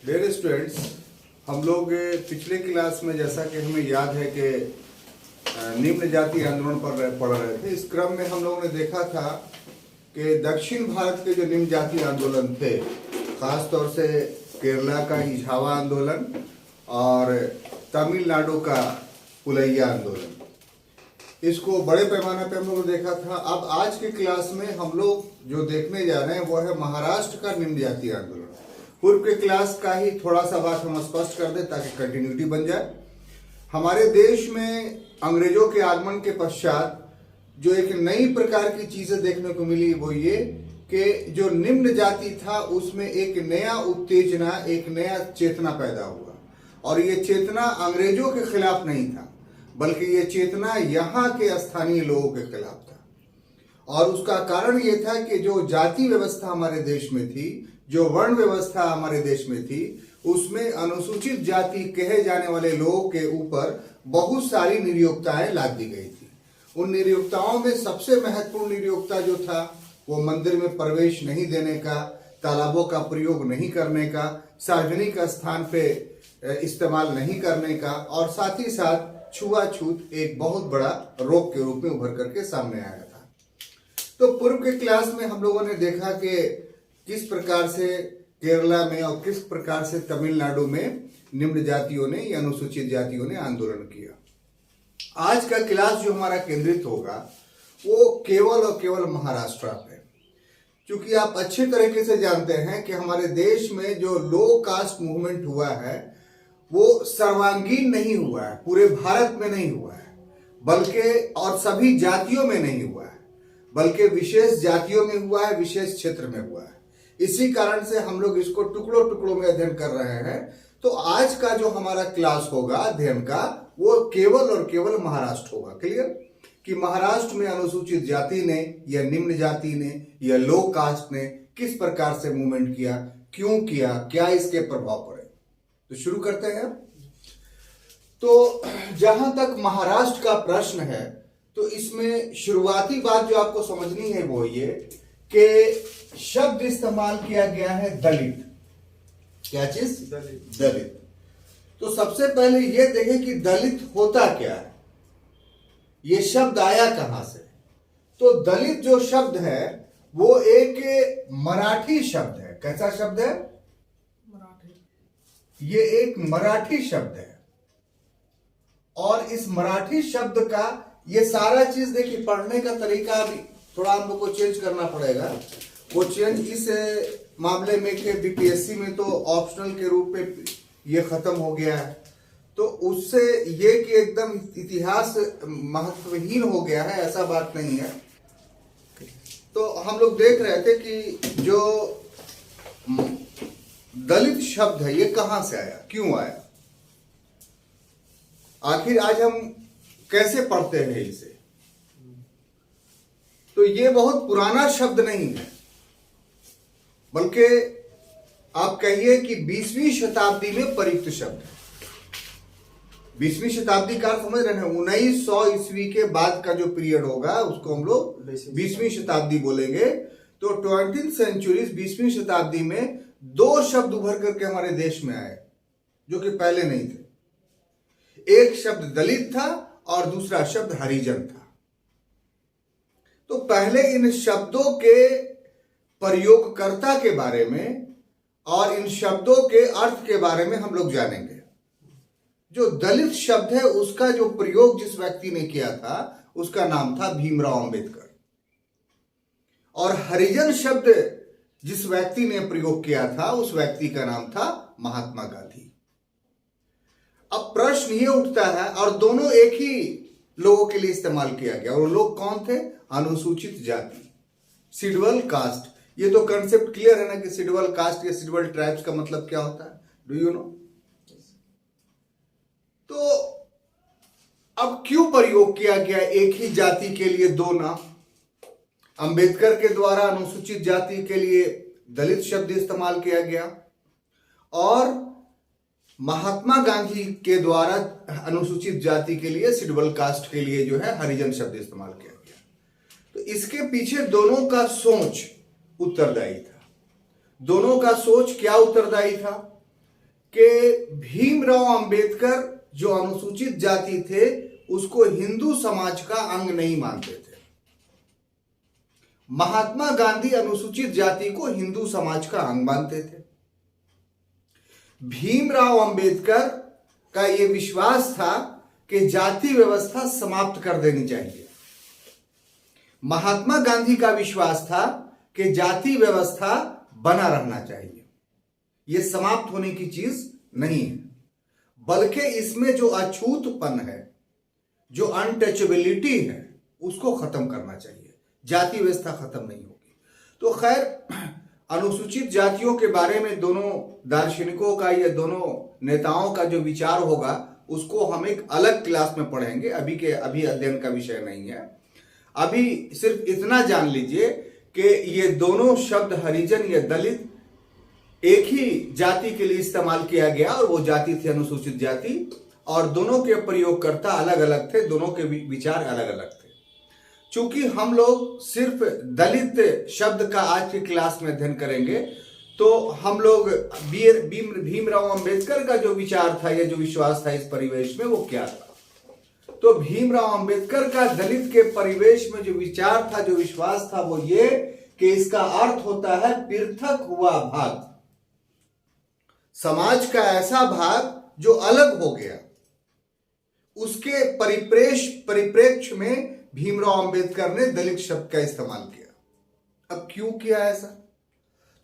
Dear students, हम लोग पिछले क्लास में जैसा कि हमें याद है कि निम्न जाति आंदोलन पर पढ़ रहे थे। इस क्रम में हम लोगों ने देखा था कि दक्षिण भारत के जो निम्न जाति आंदोलन थे, खास तौर से केरला का इझावा आंदोलन और तमिलनाडु का पुलैया आंदोलन, इसको बड़े पैमाने पे हम लोगों ने देखा था। अब आज के क्लास में हम लोग जो देखने जा रहे हैं वो है महाराष्ट्र का निम्न जाति आंदोलन। पूर्व के क्लास का ही थोड़ा सा बात हम स्पष्ट कर दें ताकि कंटिन्यूटी बन जाए। हमारे देश में अंग्रेजों के आगमन के पश्चात जो एक नई प्रकार की चीजें देखने को मिली वो ये कि जो निम्न जाति था उसमें एक नया उत्तेजना, एक नया चेतना पैदा हुआ। और ये चेतना अंग्रेजों के खिलाफ नहीं था, बल्कि ये चेतना यहाँ के स्थानीय लोगों के खिलाफ था। और उसका कारण ये था कि जो जाति व्यवस्था हमारे देश में थी, जो वर्ण व्यवस्था हमारे देश में थी, उसमें अनुसूचित जाति कहे जाने वाले लोगों के ऊपर बहुत सारी नियोक्ताएं लाद दी गई थी। उन नियोक्ताओं में सबसे महत्वपूर्ण नियोक्ता जो था वो मंदिर में प्रवेश नहीं देने का, तालाबों का प्रयोग नहीं करने का, सार्वजनिक स्थान पे इस्तेमाल नहीं करने का, और साथ ही साथ छुआछूत एक बहुत बड़ा रोग के रूप में उभर करके सामने आया था। तो पूर्व के क्लास में हम लोगों ने देखा कि किस प्रकार से केरला में और किस प्रकार से तमिलनाडु में निम्न जातियों ने या अनुसूचित जातियों ने आंदोलन किया। आज का क्लास जो हमारा केंद्रित होगा वो केवल और केवल महाराष्ट्र पे, क्योंकि आप अच्छे तरीके से जानते हैं कि हमारे देश में जो लो कास्ट मूवमेंट हुआ है वो सर्वांगीण नहीं हुआ है, पूरे भारत में नहीं हुआ है, बल्कि और सभी जातियों में नहीं हुआ है, बल्कि विशेष जातियों में हुआ है, विशेष क्षेत्र में हुआ है। इसी कारण से हम लोग इसको टुकड़ों टुकड़ों में अध्ययन कर रहे हैं। तो आज का जो हमारा क्लास होगा अध्ययन का वो केवल और केवल महाराष्ट्र होगा। क्लियर कि महाराष्ट्र में अनुसूचित जाति ने या निम्न जाति ने या लो कास्ट ने किस प्रकार से मूवमेंट किया, क्यों किया, क्या इसके प्रभाव पड़े। तो शुरू करते हैं। तो जहां तक महाराष्ट्र का प्रश्न है तो इसमें शुरुआती बात जो आपको समझनी है वो ये कि शब्द इस्तेमाल किया गया है दलित। क्या चीज? दलित। तो सबसे पहले ये देखें कि दलित होता क्या है, ये शब्द आया कहां से। तो दलित जो शब्द है वो एक मराठी शब्द है। कैसा शब्द है? मराठी। ये एक मराठी शब्द है। और इस मराठी शब्द का ये सारा चीज देखिए, पढ़ने का तरीका अभी थोड़ा हम लोग को चेंज करना पड़ेगा। वो चेंज इस मामले में कि बीपीएससी में तो ऑप्शनल के रूप में ये खत्म हो गया है, तो उससे ये कि एकदम इतिहास महत्वहीन हो गया है, ऐसा बात नहीं है। तो हम लोग देख रहे थे कि जो दलित शब्द है ये कहां से आया, क्यों आया, आखिर आज हम कैसे पढ़ते हैं इसे। तो ये बहुत पुराना शब्द नहीं है, बल्कि आप कहिए कि 20वीं शताब्दी में प्रयुक्त शब्द है। 20वीं शताब्दी का समझ रहे हैं, 1900 ईस्वी के बाद का जो पीरियड होगा उसको हम लोग 20वीं शताब्दी बोलेंगे। तो 20th सेंचुरी 20वीं शताब्दी में दो शब्द उभर करके हमारे देश में आए जो कि पहले नहीं थे। एक शब्द दलित था और दूसरा शब्द हरिजन था। तो पहले इन शब्दों के प्रयोगकर्ता के बारे में और इन शब्दों के अर्थ के बारे में हम लोग जानेंगे। जो दलित शब्द है उसका जो प्रयोग जिस व्यक्ति ने किया था उसका नाम था भीमराव अंबेडकर, और हरिजन शब्द जिस व्यक्ति ने प्रयोग किया था उस व्यक्ति का नाम था महात्मा गांधी। अब प्रश्न ये उठता है, और दोनों एक ही लोगों के लिए इस्तेमाल किया गया, और वो लोग कौन थे? अनुसूचित जाति, शेड्यूल कास्ट। ये तो कंसेप्ट क्लियर है ना कि शेड्यूल कास्ट या शेड्यूल ट्राइब्स का मतलब क्या होता है, डू यू नो? तो अब क्यों प्रयोग किया गया एक ही जाति के लिए दो नाम? अंबेडकर के द्वारा अनुसूचित जाति के लिए दलित शब्द इस्तेमाल किया गया, और महात्मा गांधी के द्वारा अनुसूचित जाति के लिए, शेड्यूल कास्ट के लिए जो है हरिजन शब्द इस्तेमाल किया गया। तो इसके पीछे दोनों का सोच उत्तरदायी था। दोनों का सोच क्या उत्तरदायी था कि भीमराव अंबेडकर जो अनुसूचित जाति थे उसको हिंदू समाज का अंग नहीं मानते थे। महात्मा गांधी अनुसूचित जाति को हिंदू समाज का अंग मानते थे। भीमराव अंबेडकर का यह विश्वास था कि जाति व्यवस्था समाप्त कर देनी चाहिए। महात्मा गांधी का विश्वास था कि जाति व्यवस्था बना रहना चाहिए, यह समाप्त होने की चीज नहीं है, बल्कि इसमें जो अछूतपन है, जो अनटचेबिलिटी है, उसको खत्म करना चाहिए। जाति व्यवस्था खत्म नहीं होगी। तो खैर, अनुसूचित जातियों के बारे में दोनों दार्शनिकों का या दोनों नेताओं का जो विचार होगा उसको हम एक अलग क्लास में पढ़ेंगे। अभी अध्ययन का विषय नहीं है। अभी सिर्फ इतना जान लीजिए कि ये दोनों शब्द हरिजन या दलित एक ही जाति के लिए इस्तेमाल किया गया और वो जाति थी अनुसूचित जाति, और दोनों के प्रयोगकर्ता अलग अलग थे, दोनों के विचार अलग अलग थे। चूंकि हम लोग सिर्फ दलित शब्द का आज की क्लास में अध्ययन करेंगे, तो हम लोग भीमराव अंबेडकर का जो विचार था या जो विश्वास था इस परिवेश में, वो क्या था। तो भीमराव अंबेडकर का दलित के परिवेश में जो विचार था, जो विश्वास था, वो ये कि इसका अर्थ होता है पृथक हुआ भाग, समाज का ऐसा भाग जो अलग हो गया। उसके परिप्रेक्ष्य में भीमराव अंबेडकर ने दलित शब्द का इस्तेमाल किया। अब क्यों किया ऐसा?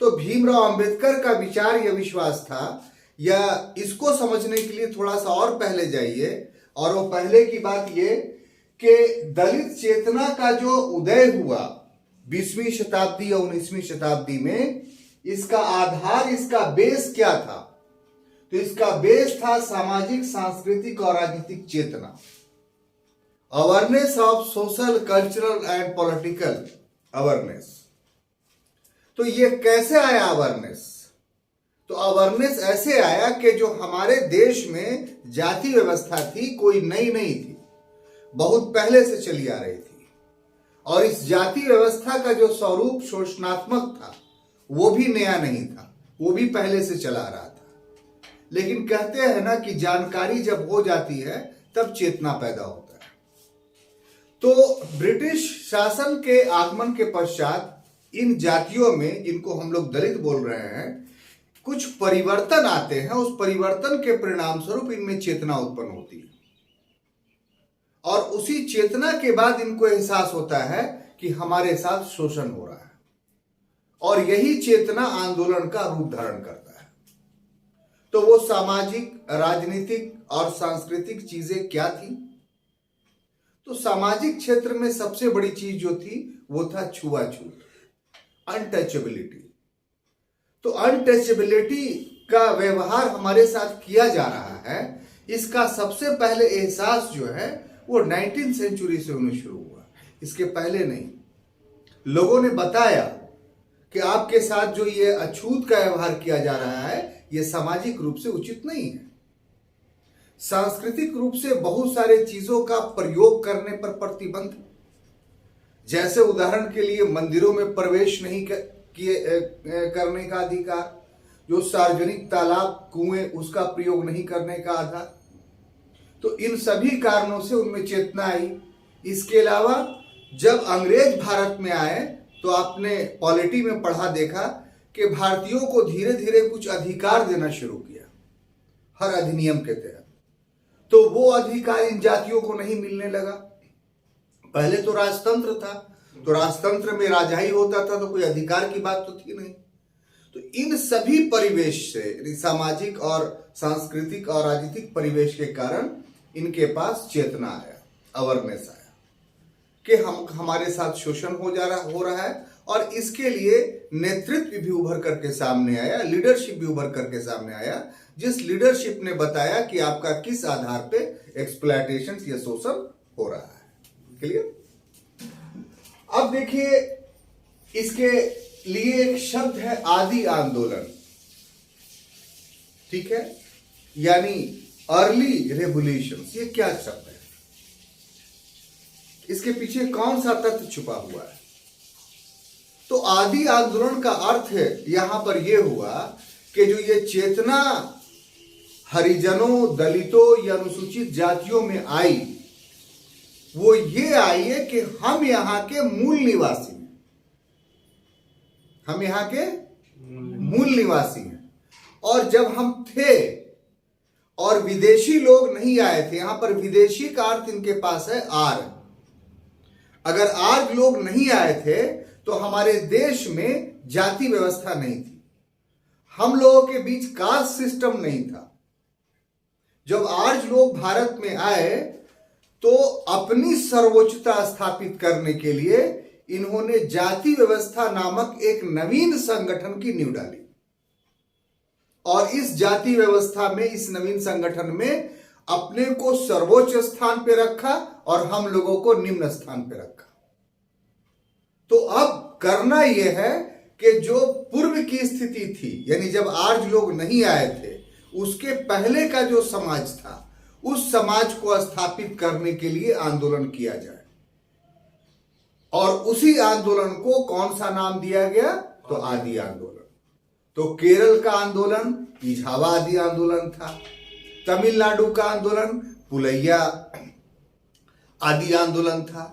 तो भीमराव अंबेडकर का विचार या विश्वास था, या इसको समझने के लिए थोड़ा सा और पहले जाइए, और वो पहले की बात ये कि दलित चेतना का जो उदय हुआ 20वीं शताब्दी या 19वीं शताब्दी में, इसका आधार, इसका बेस क्या था? तो इसका बेस था सामाजिक, सांस्कृतिक और राजनीतिक चेतना, awareness of social, cultural and political awareness. तो ये कैसे आया अवेयरनेस? तो अवेयरनेस ऐसे आया कि जो हमारे देश में जाति व्यवस्था थी, कोई नई नहीं थी, बहुत पहले से चली आ रही थी, और इस जाति व्यवस्था का जो स्वरूप शोषणात्मक था वो भी नया नहीं था, वो भी पहले से चला आ रहा था। लेकिन कहते हैं ना कि जानकारी जब हो जाती है तब चेतना पैदा होता है। तो ब्रिटिश शासन के आगमन के पश्चात इन जातियों में, जिनको हम लोग दलित बोल रहे हैं, कुछ परिवर्तन आते हैं। उस परिवर्तन के परिणाम स्वरूप इनमें चेतना उत्पन्न होती है, और उसी चेतना के बाद इनको एहसास होता है कि हमारे साथ शोषण हो रहा है, और यही चेतना आंदोलन का रूप धारण करता है। तो वो सामाजिक, राजनीतिक और सांस्कृतिक चीजें क्या थी? तो सामाजिक क्षेत्र में सबसे बड़ी चीज जो थी वो था छुआछूत, अनटचेबिलिटी। तो अनटचेबिलिटी का व्यवहार हमारे साथ किया जा रहा है, इसका सबसे पहले एहसास जो है वो 19वीं सेंचुरी से होना शुरू हुआ, इसके पहले नहीं। लोगों ने बताया कि आपके साथ जो ये अछूत का व्यवहार किया जा रहा है, ये सामाजिक रूप से उचित नहीं है। सांस्कृतिक रूप से बहुत सारे चीजों का प्रयोग करने पर प्रतिबंध, जैसे उदाहरण के लिए मंदिरों में प्रवेश नहीं करने का अधिकार, जो सार्वजनिक तालाब, कुएं, उसका प्रयोग नहीं करने का आधार। तो इन सभी कारणों से उनमें चेतना आई। इसके अलावा जब अंग्रेज भारत में आए तो आपने पॉलिटी में पढ़ा देखा कि भारतीयों को धीरे धीरे कुछ अधिकार देना शुरू किया हर अधिनियम के तहत। तो वो अधिकार इन जातियों को नहीं मिलने लगा। पहले तो राजतंत्र था, तो राजतंत्र में राजा ही होता था, तो कोई अधिकार की बात तो थी नहीं। तो इन सभी परिवेश से, सामाजिक और सांस्कृतिक और राजनीतिक परिवेश के कारण इनके पास चेतना आया, अवेयरनेस आया कि हमारे साथ शोषण हो रहा है, और इसके लिए नेतृत्व भी उभर करके सामने आया, लीडरशिप भी उभर करके सामने आया, जिस लीडरशिप ने बताया कि आपका किस आधार पे एक्सप्लॉयटेशन या शोषण हो रहा है। क्लियर? अब देखिए, इसके लिए एक शब्द है आदि आंदोलन, ठीक है, यानी अर्ली रेवोल्यूशन। ये क्या शब्द है? इसके पीछे कौन सा तथ्य छुपा हुआ है? तो आदि आंदोलन का अर्थ है यहां पर यह हुआ कि जो ये चेतना हरिजनों, दलितों या अनुसूचित जातियों में आई वो ये आई है कि हम यहां के मूल निवासी हैं। हम यहां के मूल निवासी हैं। और जब हम थे और विदेशी लोग नहीं आए थे, यहां पर विदेशी का अर्थ इनके पास है आर्य। अगर आर्य लोग नहीं आए थे तो हमारे देश में जाति व्यवस्था नहीं थी, हम लोगों के बीच कास्ट सिस्टम नहीं था। जब आर्य लोग भारत में आए तो अपनी सर्वोच्चता स्थापित करने के लिए इन्होंने जाति व्यवस्था नामक एक नवीन संगठन की नींव डाली। और इस जाति व्यवस्था में, इस नवीन संगठन में अपने को सर्वोच्च स्थान पे रखा और हम लोगों को निम्न स्थान पे रखा। तो अब करना यह है कि जो पूर्व की स्थिति थी, यानी जब आर्य लोग नहीं आए थे, उसके पहले का जो समाज था, उस समाज को स्थापित करने के लिए आंदोलन किया जाए। और उसी आंदोलन को कौन सा नाम दिया गया? तो आदि आंदोलन। तो केरल का आंदोलन इझावा आदि आंदोलन था, तमिलनाडु का आंदोलन पुलैया आदि आंदोलन था,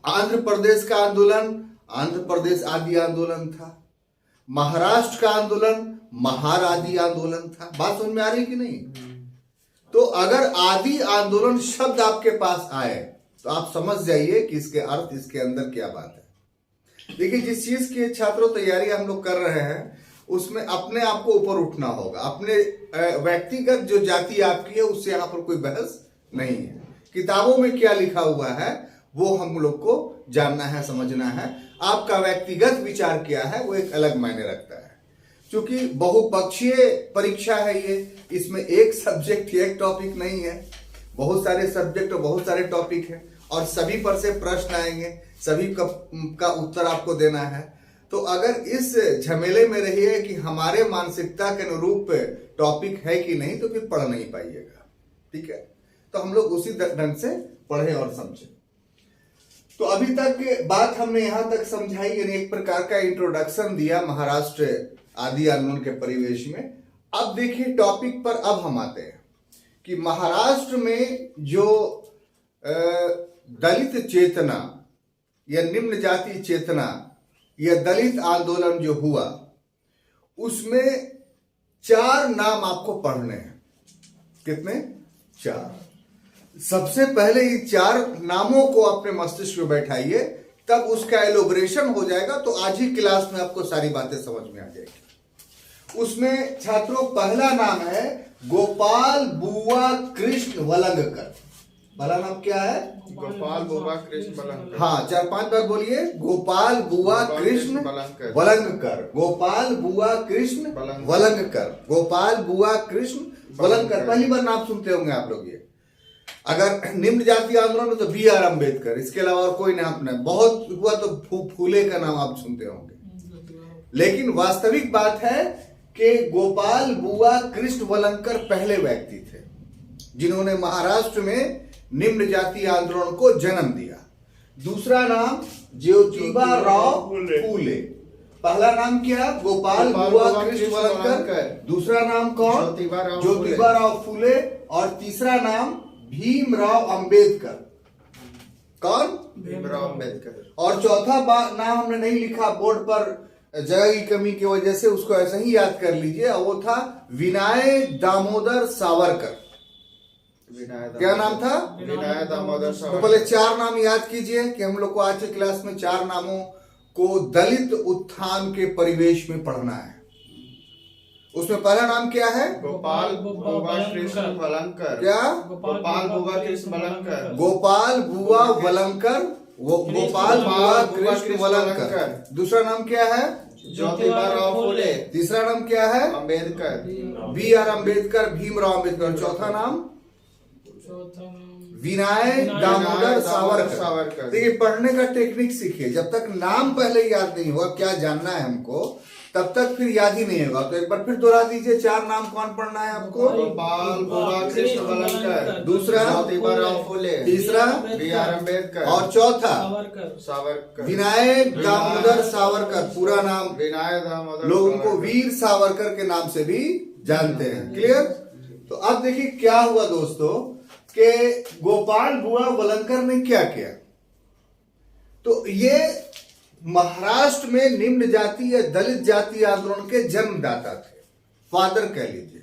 आंध्र प्रदेश का आंदोलन आंध्र प्रदेश आदि आंदोलन था, महाराष्ट्र का आंदोलन महार आदि आंदोलन था। बात समझ में आ रही कि नहीं? तो अगर आदि आंदोलन शब्द आपके पास आए तो आप समझ जाइए कि इसके अर्थ, इसके अंदर क्या बात है। देखिए, जिस चीज की छात्रों तैयारी हम लोग कर रहे हैं उसमें अपने आप को ऊपर उठना होगा। अपने व्यक्तिगत जो जाति आपकी है उससे यहां पर कोई बहस नहीं है। किताबों में क्या लिखा हुआ है वो हम लोग को जानना है, समझना है। आपका व्यक्तिगत विचार क्या है वो एक अलग मायने रखता है। क्योंकि बहुपक्षीय परीक्षा है ये, इसमें एक सब्जेक्ट, एक टॉपिक नहीं है, बहुत सारे सब्जेक्ट और बहुत सारे टॉपिक है और सभी पर से प्रश्न आएंगे, सभी का उत्तर आपको देना है। तो अगर इस झमेले में रहिए कि हमारे मानसिकता के अनुरूप टॉपिक है कि नहीं, तो फिर पढ़ नहीं पाइएगा। ठीक है, तो हम लोग उसी ढंग से पढ़े और समझे। तो अभी तक बात हमने यहां तक समझाई, यानी एक प्रकार का इंट्रोडक्शन दिया महाराष्ट्र आदि आंदोलन के परिवेश में। अब देखिए टॉपिक पर अब हम आते हैं कि महाराष्ट्र में जो दलित चेतना या निम्न जाति चेतना या दलित आंदोलन जो हुआ, उसमें 4 नाम आपको पढ़ने हैं। कितने? 4। सबसे पहले ये 4 नामों को अपने मस्तिष्क में बैठाइए, तब उसका एलोब्रेशन हो जाएगा। तो आज ही क्लास में आपको सारी बातें समझ में आ जाएगी। उसमें छात्रों पहला नाम है गोपाल बुआ कृष्ण वलंगकर। पहला नाम क्या है? गोपाल बुआ कृष्ण वलंगकर। हाँ, 4-5 बार बोलिए। गोपाल बुआ कृष्ण वलंगकर। गोपाल बुआ कृष्ण वलंगकर। गोपाल बुआ कृष्ण वलंगकर। पहली बार नाम सुनते होंगे आप लोग ये। अगर निम्न जाति आंदोलन में तो BR अम्बेडकर, इसके अलावा और कोई नाम नहीं। बहुत हुआ तो फूले का नाम आप सुनते होंगे। लेकिन वास्तविक बात है कि गोपाल बुआ कृष्ण वलंगकर पहले व्यक्ति थे जिन्होंने महाराष्ट्र में निम्न जाति आंदोलन को जन्म दिया। दूसरा नाम ज्योतिबा राव फूले। पहला नाम क्या? गोपाल बुआ कृष्ण वलंगकर। दूसरा नाम कौन? ज्योतिबा राव फूले। और तीसरा नाम भीमराव अंबेडकर। कौन? भीमराव अंबेडकर। और चौथा नाम हमने नहीं लिखा बोर्ड पर, जगह की कमी की वजह से, उसको ऐसे ही याद कर लीजिए। वो था विनायक दामोदर सावरकर। क्या नाम था? विनायक दामोदर तो सावरकर। पहले 4 नाम याद कीजिए कि हम लोग को आज की क्लास में 4 नामों को दलित उत्थान के परिवेश में पढ़ना है। उसमें पहला नाम क्या है? गोपाल बुआ कृष्ण वलंगकर। क्या? गोपाल बुआ कृष्ण वलंगकर। गोपाल बुआ वलंगकर। गोपाल बुआ कृष्ण वलंगकर। दूसरा नाम क्या है? ज्योतिबा राव फूले। तीसरा नाम क्या है? अंबेडकर। BR अम्बेडकर, भीमराव अम्बेडकर। चौथा नाम विनायक दामोदर सावरकर। देखिए, पढ़ने का टेक्निक सीखिए। जब तक नाम पहले याद नहीं हुआ क्या जानना है हमको, तब तक फिर याद ही नहीं होगा। तो एक बार फिर दोहरा दीजिए। 4 नाम कौन पढ़ना है आपको? गोपाल बुआ कृष्ण वलंगकर। दूसरा ज्योतिबा राव फूले। तीसरा BR अम्बेडकर। और चौथा सावरकर। विनायक दामोदर सावरकर। पूरा नाम विनायक दामोदर लोग उनको वीर सावरकर के नाम से भी जानते हैं। क्लियर? तो तो अब देखिए क्या हुआ दोस्तों कि गोपाल बुआ वलंकर ने क्या किया। तो ये महाराष्ट्र में निम्न जाति या दलित जाति आंदोलन के जन्मदाता थे, फादर कह लीजिए।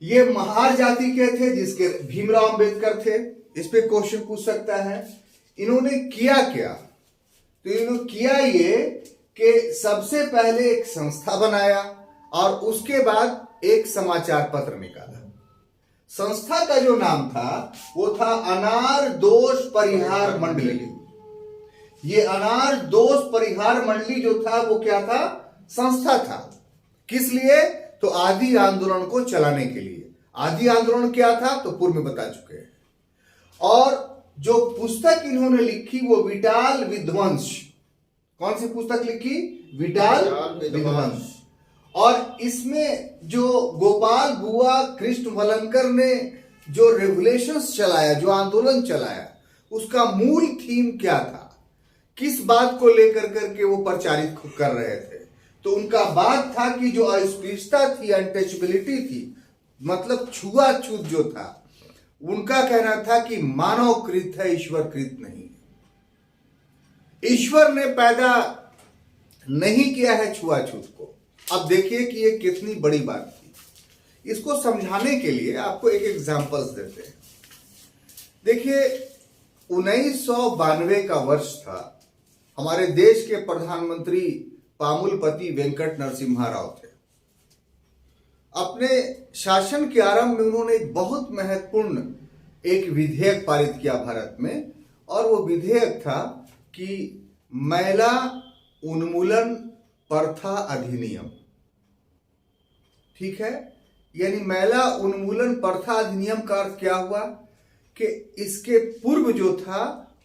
ये महार जाति के थे जिसके भीमराव अंबेडकर थे। इस पे क्वेश्चन पूछ सकता है इन्होंने किया क्या। तो इन्होंने किया ये कि सबसे पहले एक संस्था बनाया और उसके बाद एक समाचार पत्र निकाला। संस्था का जो नाम था वो था अनार दोष परिहार मंडली। ये अनार दोष परिहार मंडली जो था वो क्या था, संस्था था। किस लिए, तो आदि आंदोलन को चलाने के लिए। आदि आंदोलन क्या था तो पूर्व में बता चुके हैं। और जो पुस्तक इन्होंने लिखी वो विटाल विध्वंस। कौन सी पुस्तक लिखी, विटाल विध्वंस। और इसमें जो गोपाल बुआ कृष्ण वलंकर ने जो रेगुलेशंस चलाया, जो आंदोलन चलाया, उसका मूल थीम क्या था, किस बात को लेकर करके वो प्रचारित कर रहे थे। तो उनका बात था कि जो अस्पृश्यता थी, अनटचेबिलिटी थी, मतलब छुआछूत जो था, उनका कहना था कि मानव कृत है, ईश्वर कृत नहीं। ईश्वर ने पैदा नहीं किया है छुआछूत को। अब देखिए कि ये कितनी बड़ी बात थी। इसको समझाने के लिए आपको एक एग्जांपल्स देते हैं। देखिए 1992 का वर्ष था। हमारे देश के प्रधानमंत्री पामुलपति वेंकट नरसिम्हा राव थे। अपने शासन के आरंभ में उन्होंने एक बहुत महत्वपूर्ण एक विधेयक पारित किया भारत में, और वो विधेयक था कि महिला उन्मूलन प्रथा अधिनियम। ठीक है, यानी महिला उन्मूलन प्रथा अधिनियम का अर्थ क्या हुआ कि इसके पूर्व जो था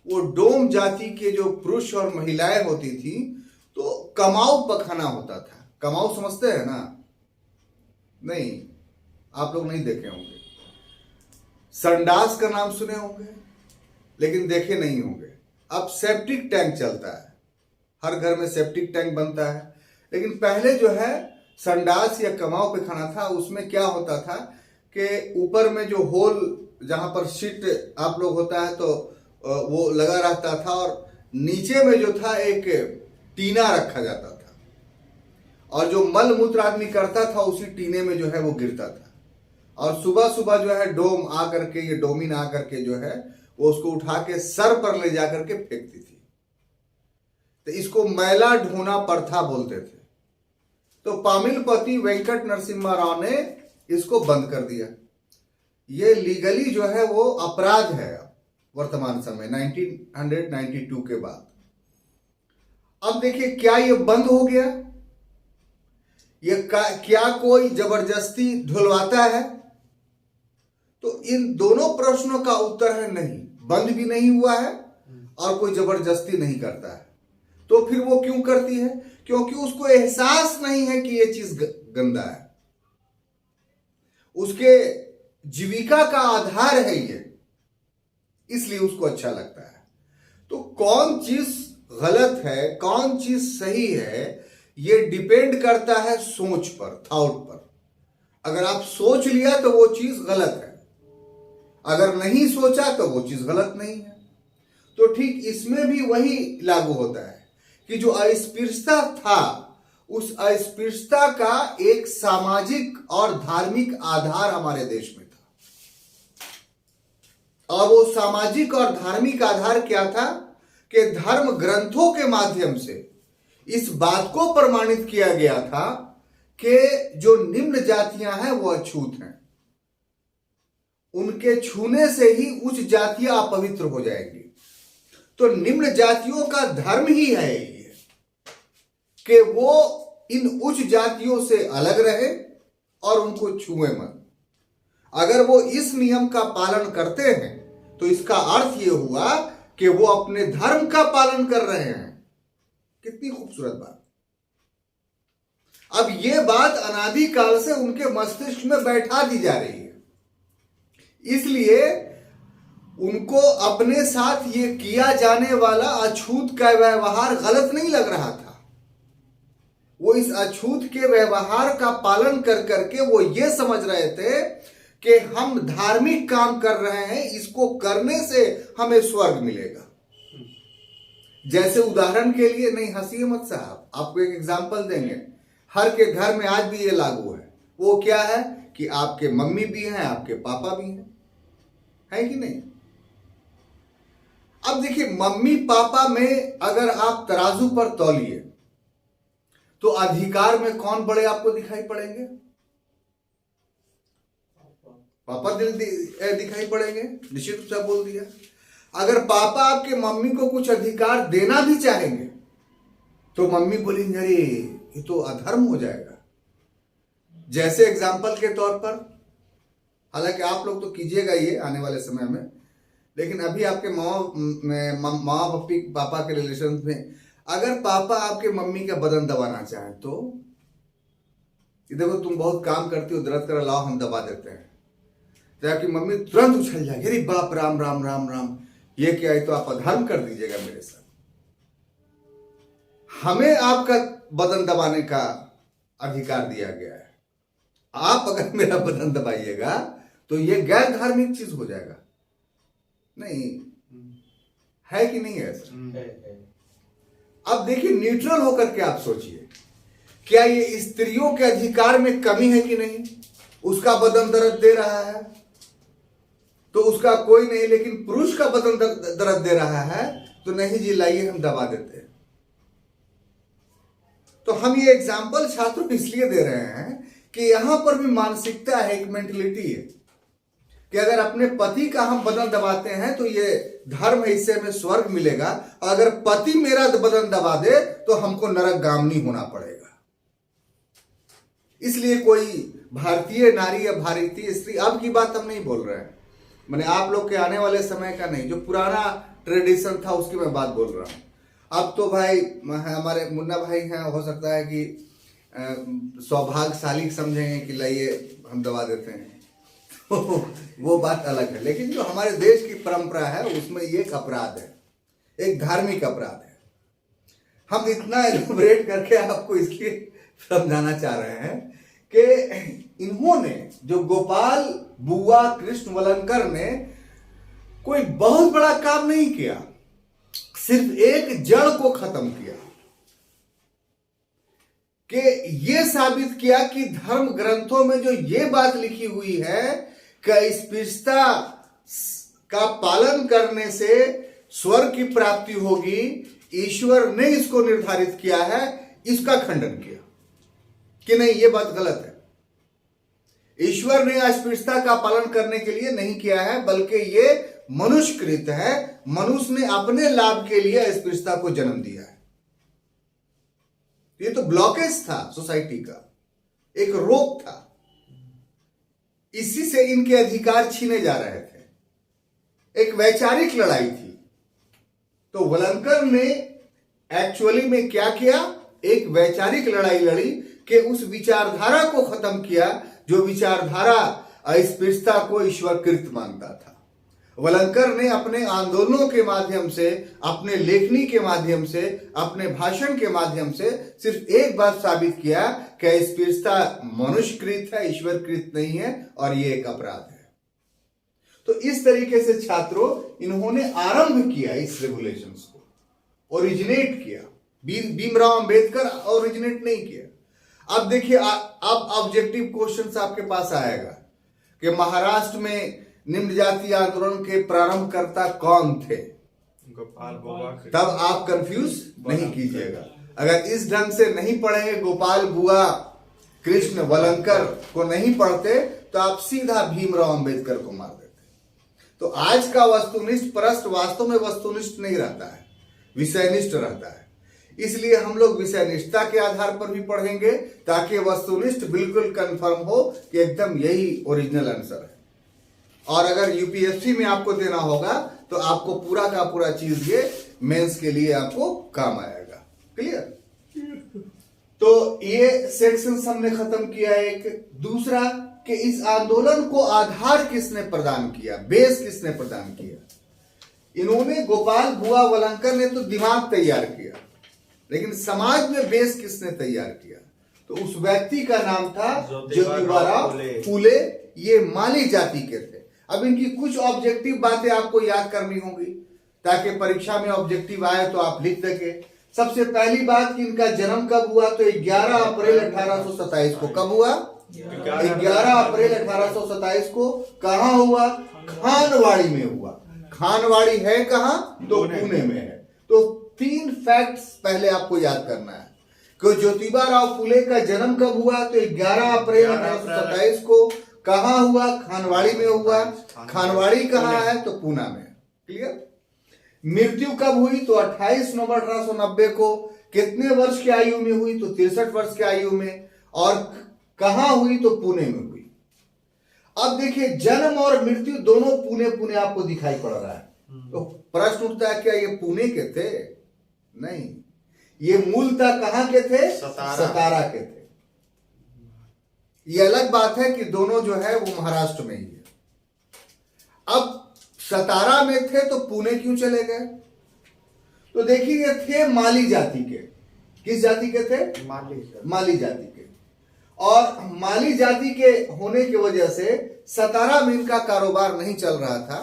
वो डोम जाति के जो पुरुष और महिलाएं होती थी तो कमाऊ पखाना होता था। कमाऊ समझते हैं ना, नहीं आप लोग नहीं देखे होंगे। संडास का नाम सुने होंगे लेकिन देखे नहीं होंगे। अब सेप्टिक टैंक चलता है, हर घर में सेप्टिक टैंक बनता है, लेकिन पहले जो है संडास या कमाऊ पे खाना था, उसमें क्या होता था कि ऊपर में जो होल जहां पर शीट आप लोग होता है तो वो लगा रहता था, और नीचे में जो था एक टीना रखा जाता था, और जो मल मूत्र आदमी करता था उसी टीने में जो है वो गिरता था। और सुबह सुबह जो है डोम आ करके, ये डोमिन आ करके जो है वो उसको उठा के सर पर ले जा करके फेंकती थी। तो इसको मैला ढोना प्रथा बोलते थे। तो पामिलपति वेंकट नरसिम्हा राव ने इसको बंद कर दिया। ये लीगली जो है वो अपराध है वर्तमान समय 1992 के बाद। अब देखिए क्या ये बंद हो गया, ये क्या कोई जबरदस्ती ढुलवाता है? तो इन दोनों प्रश्नों का उत्तर है नहीं, बंद भी नहीं हुआ है और कोई जबरदस्ती नहीं करता है। तो फिर वो क्यों करती है? क्योंकि उसको एहसास नहीं है कि ये चीज गंदा है। उसके जीविका का आधार है ये, इसलिए उसको अच्छा लगता है। तो कौन चीज गलत है, कौन चीज सही है, ये डिपेंड करता है सोच पर, थॉट पर। अगर आप सोच लिया तो वो चीज गलत है, अगर नहीं सोचा तो वो चीज गलत नहीं है। तो ठीक इसमें भी वही लागू होता है कि जो अस्पृश्यता था, उस अस्पृश्यता का एक सामाजिक और धार्मिक आधार हमारे देश में था। और वो सामाजिक और धार्मिक आधार क्या था कि धर्म ग्रंथों के माध्यम से इस बात को प्रमाणित किया गया था कि जो निम्न जातियां हैं वो अछूत हैं, उनके छूने से ही उच्च जातियां अपवित्र हो जाएंगी। तो निम्न जातियों का धर्म ही है ये कि वो इन उच्च जातियों से अलग रहे और उनको छुए मत। अगर वो इस नियम का पालन करते हैं तो इसका अर्थ ये हुआ कि वो अपने धर्म का पालन कर रहे हैं। कितनी खूबसूरत बात। अब ये बात अनादिकाल से उनके मस्तिष्क में बैठा दी जा रही है, इसलिए उनको अपने साथ ये किया जाने वाला अछूत का व्यवहार गलत नहीं लग रहा था। वो इस अछूत के व्यवहार का पालन कर करके वो ये समझ रहे थे कि हम धार्मिक काम कर रहे हैं, इसको करने से हमें स्वर्ग मिलेगा। जैसे उदाहरण के लिए, नहीं हंसिए मत साहब, आपको एक एग्जांपल देंगे, हर के घर में आज भी ये लागू है। वो क्या है कि आपके मम्मी भी हैं, आपके पापा भी हैं, है कि नहीं? अब देखिए, मम्मी पापा में अगर आप तराजू पर तौलिए तो अधिकार में कौन बड़े आपको दिखाई पड़ेंगे? पापा दिखाई पड़ेंगे, निश्चित रूप से बोल दिया। अगर पापा आपके मम्मी को कुछ अधिकार देना भी चाहेंगे तो मम्मी बोलेंगे अरे ये तो अधर्म हो जाएगा। जैसे एग्जाम्पल के तौर पर, हालांकि आप लोग तो कीजिएगा ये आने वाले समय में, लेकिन अभी आपके माँ पापा के रिलेशन में अगर पापा आपके मम्मी का बदन दबाना चाहें तो देखो तुम बहुत काम करती हो, दर्द कर, लाओ हम दबा देते हैं, ताकि मम्मी तुरंत उछल जाएगी, अरे बाप राम राम राम राम, ये क्या है, तो आप अधर्म कर दीजिएगा मेरे साथ। हमें आपका बदन दबाने का अधिकार दिया गया है, आप अगर मेरा बदन दबाइएगा तो ये गैर धार्मिक चीज हो जाएगा। नहीं है कि नहीं है सर? अब देखिए, न्यूट्रल होकर के आप सोचिए, क्या ये स्त्रियों के अधिकार में कमी है कि नहीं? उसका बदन दर्द दे रहा है तो उसका कोई नहीं, लेकिन पुरुष का बदन दर्द दे रहा है तो नहीं जी, लाइए हम दबा देते हैं। तो हम ये एग्जाम्पल छात्रों को इसलिए दे रहे हैं कि यहां पर भी मानसिकता है, एक मेंटलिटी है कि अगर अपने पति का हम बदन दबाते हैं तो ये धर्म है, इससे हमें स्वर्ग मिलेगा, और अगर पति मेरा बदन दबा दे तो हमको नरकगामिनी होना पड़ेगा। इसलिए कोई भारतीय नारी या भारतीय स्त्री, अब की बात हम नहीं बोल रहे हैं, मैंने आप लोग के आने वाले समय का नहीं, जो पुराना ट्रेडिशन था उसकी मैं बात बोल रहा हूं। अब तो भाई हमारे मुन्ना भाई हैं, हो सकता है कि सौभाग्यशाली समझेंगे कि लाइए हम दबा देते हैं, तो वो बात अलग है। लेकिन जो हमारे देश की परंपरा है उसमें ये एक अपराध है, एक धार्मिक अपराध है। हम इतना एलिब्रेट करके आपको इसलिए समझाना चाह रहे हैं कि इन्होंने, जो गोपाल बुआ कृष्ण वलंकर ने कोई बहुत बड़ा काम नहीं किया, सिर्फ एक जड़ को खत्म किया, कि ये साबित किया कि धर्म ग्रंथों में जो ये बात लिखी हुई है कि स्पृश्यता का पालन करने से स्वर्ग की प्राप्ति होगी, ईश्वर ने इसको निर्धारित किया है, इसका खंडन किया कि नहीं, ये बात गलत है। ईश्वर ने अस्पृश्यता का पालन करने के लिए नहीं किया है, बल्कि ये मनुष्यकृत है, मनुष्य ने अपने लाभ के लिए अस्पृश्यता को जन्म दिया है। ये तो ब्लॉकेज था सोसाइटी का, एक रोक था, इसी से इनके अधिकार छीने जा रहे थे। एक वैचारिक लड़ाई थी। तो वलंकर ने एक्चुअली में क्या किया, एक वैचारिक लड़ाई लड़ी कि उस विचारधारा को खत्म किया जो विचारधारा अस्पृश्यता को ईश्वरकृत मानता था। वलंकर ने अपने आंदोलनों के माध्यम से, अपने लेखनी के माध्यम से, अपने भाषण के माध्यम से सिर्फ एक बात साबित किया कि अस्पृश्यता मनुष्यकृत है, ईश्वरकृत नहीं है, और ये एक अपराध है। तो इस तरीके से छात्रों, इन्होंने आरंभ किया इस रेगुलेशंस को, ओरिजिनेट किया। भीमराव अंबेडकर ओरिजिनेट नहीं किया। अब देखिए, अब ऑब्जेक्टिव क्वेश्चन आपके पास आएगा कि महाराष्ट्र में निम्न जाति आंदोलन के प्रारंभकर्ता कौन थे? गोपाल बुआ। तब आप कंफ्यूज नहीं कीजिएगा। अगर इस ढंग से नहीं पढ़ेंगे, गोपाल बुआ कृष्ण वलंकर को नहीं पढ़ते, तो आप सीधा भीमराव अंबेडकर को मार देते। तो आज का वस्तुनिष्ठ प्रश्न वास्तव में वस्तुनिष्ठ नहीं रहता है, विषयनिष्ठ रहता है। इसलिए हम लोग विषयनिष्ठता के आधार पर भी पढ़ेंगे, ताकि वस्तुनिष्ठ बिल्कुल कंफर्म हो कि एकदम यही ओरिजिनल आंसर है। और अगर यूपीएससी में आपको देना होगा तो आपको पूरा का पूरा चीज ये मेंस के लिए आपको काम आएगा। क्लियर? तो ये सेक्शन हमने खत्म किया। एक दूसरा कि इस आंदोलन को आधार किसने प्रदान किया, बेस किसने प्रदान किया? इन्होंने, गोपाल बुआ वलंकर ने तो दिमाग तैयार किया, लेकिन समाज में बेस किसने तैयार किया? तो उस व्यक्ति का नाम था ज्योतिबाराव फूले। ये माली जाति के थे। अब इनकी कुछ ऑब्जेक्टिव बातें आपको याद करनी होंगी ताकि परीक्षा में ऑब्जेक्टिव आए तो आप लिख सके। सबसे पहली बात कि इनका जन्म कब हुआ? तो 11 अप्रैल 1827 को। कब हुआ? 11 अप्रैल 1827 को। कहां हुआ? खानवाड़ी में हुआ। खानवाड़ी है कहां? तो पुणे में है। तो 3 फैक्ट्स पहले आपको याद करना है कि ज्योतिबाराव फूले का जन्म कब हुआ? तो 11 अप्रैल 1827 को। कहां हुआ? खानवाड़ी में हुआ। खानवाड़ी कहां है? तो पूना में। क्लियर? मृत्यु कब हुई? तो 28 नवंबर 1890 को। कितने वर्ष की आयु में हुई? तो 63 वर्ष की आयु में। और कहां हुई? तो पुणे में हुई। अब देखिए, जन्म और मृत्यु दोनों पुणे पुणे आपको दिखाई पड़ रहा है। तो प्रश्न उठता है, क्या ये पुणे के थे? नहीं, ये मूलतः कहां के थे? सतारा के थे। ये अलग बात है कि दोनों जो है वो महाराष्ट्र में ही है। अब सतारा में थे तो पुणे क्यों चले गए? तो देखिए, ये थे माली जाति के। किस जाति के थे? माली जाति के। और माली जाति के होने की वजह से सतारा में इनका कारोबार नहीं चल रहा था।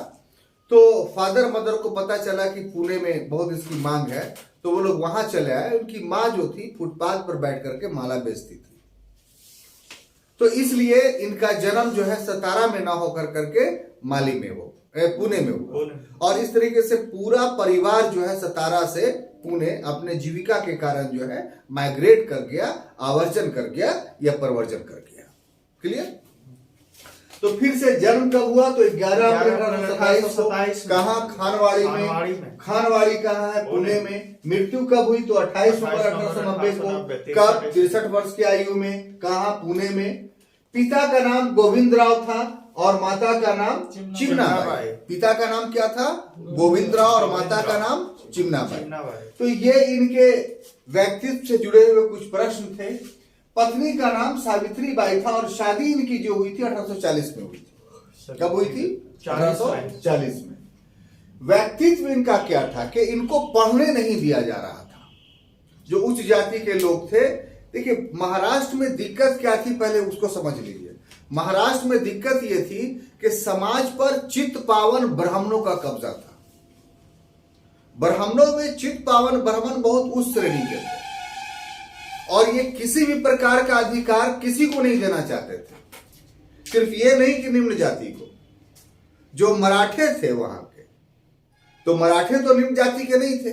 तो फादर मदर को पता चला कि पुणे में बहुत इसकी मांग है, तो वो लोग वहां चले आए। उनकी माँ जो थी फुटपाथ पर बैठ करके माला बेचती थी। तो इसलिए इनका जन्म जो है सतारा में ना होकर करके माली में हो, पुणे में हुआ। और इस तरीके से पूरा परिवार जो है सतारा से पुणे अपने जीविका के कारण जो है माइग्रेट कर गया, आवर्जन कर गया या परवर्जन कर गया। क्लियर? तो फिर से जन्म कब हुआ? तो 11 अप्रैल 1827 को। कहां? खानवाड़ी में। खानवाड़ी कहां है? पुणे में। मृत्यु कब हुई? तो 28 नवंबर 1890 को। कब? 63 वर्ष की आयु में। कहां? पुणे में। पिता का नाम गोविंदराव था और माता का नाम चिमनाबाई। पिता का नाम क्या था? गोविंदराव और माता का नाम चिमनाबाई। तो ये इनके व्यक्तित्व से जुड़े हुए कुछ प्रश्न थे। पत्नी का नाम सावित्रीबाई था और शादी इनकी जो हुई थी 1840 में हुई थी। कब हुई थी? 1840 में। व्यक्तित्व इनका क्या था कि इनको पढ़ने नहीं दिया जा रहा था। जो उच्च जाति के लोग थे, देखिए महाराष्ट्र में दिक्कत क्या थी पहले उसको समझ लीजिए। महाराष्ट्र में दिक्कत यह थी कि समाज पर चित्त पावन ब्राह्मणों का कब्जा था। ब्राह्मणों में चित्त पावन ब्राह्मण बहुत उच्च श्रेणी के थे और ये किसी भी प्रकार का अधिकार किसी को नहीं देना चाहते थे। सिर्फ ये नहीं कि निम्न जाति को, जो मराठे थे वहां के, तो मराठे तो निम्न जाति के नहीं थे।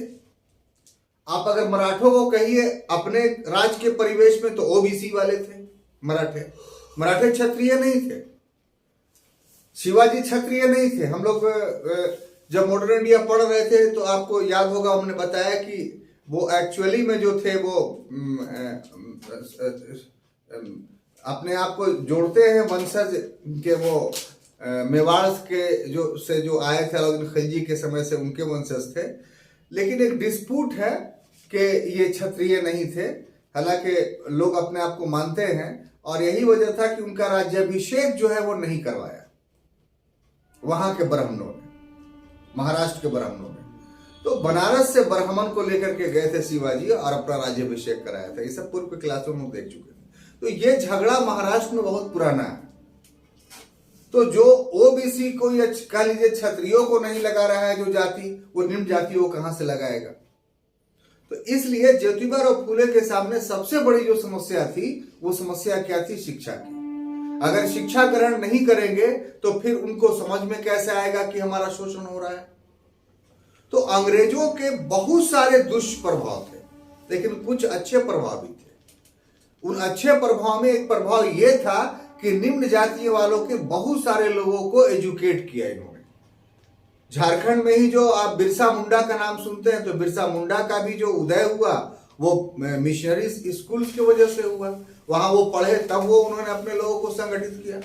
आप अगर मराठों को कहिए अपने राज्य के परिवेश में तो ओबीसी वाले थे मराठे। मराठे क्षत्रिय नहीं थे। शिवाजी क्षत्रिय नहीं थे। हम लोग जब मॉडर्न इंडिया पढ़ रहे थे तो आपको याद होगा, हमने बताया कि वो एक्चुअली में जो थे वो अपने आप को जोड़ते हैं वंशज के, वो मेवाड़ के जो आए थे अलाउद्दीन खिलजी के समय से उनके वंशज थे। लेकिन एक डिस्प्यूट है कि ये क्षत्रिय नहीं थे, हालांकि लोग अपने आप को मानते हैं। और यही वजह था कि उनका राज्याभिषेक जो है वो नहीं करवाया वहां के ब्राह्मणों ने, महाराष्ट्र के ब्राह्मणों ने। तो बनारस से ब्राह्मण को लेकर के गए थे शिवाजी और अपना राज्याभिषेक कराया था। ये सब पूर्व के क्लासों में देख चुके थे। तो ये झगड़ा महाराष्ट्र में बहुत पुराना है। तो जो ओबीसी को या कह लीजिए क्षत्रियों को नहीं लगा रहा है जो जाति, वो निम्न जाति वो कहां से लगाएगा? तो इसलिए ज्योतिबाराव फूले के सामने सबसे बड़ी जो समस्या थी वो समस्या क्या थी? शिक्षा की। अगर शिक्षा ग्रहण नहीं करेंगे तो फिर उनको समझ में कैसे आएगा कि हमारा शोषण हो रहा है? तो अंग्रेजों के बहुत सारे दुष्प्रभाव थे, लेकिन कुछ अच्छे प्रभाव भी थे। उन अच्छे प्रभाव में एक प्रभाव यह था कि निम्न जातीय वालों के बहुत सारे लोगों को एजुकेट किया इन्होंने। झारखंड में ही जो आप बिरसा मुंडा का नाम सुनते हैं, तो बिरसा मुंडा का भी जो उदय हुआ वो मिशनरी स्कूल की वजह से हुआ। वहां वो पढ़े, तब वो उन्होंने अपने लोगों को संगठित किया।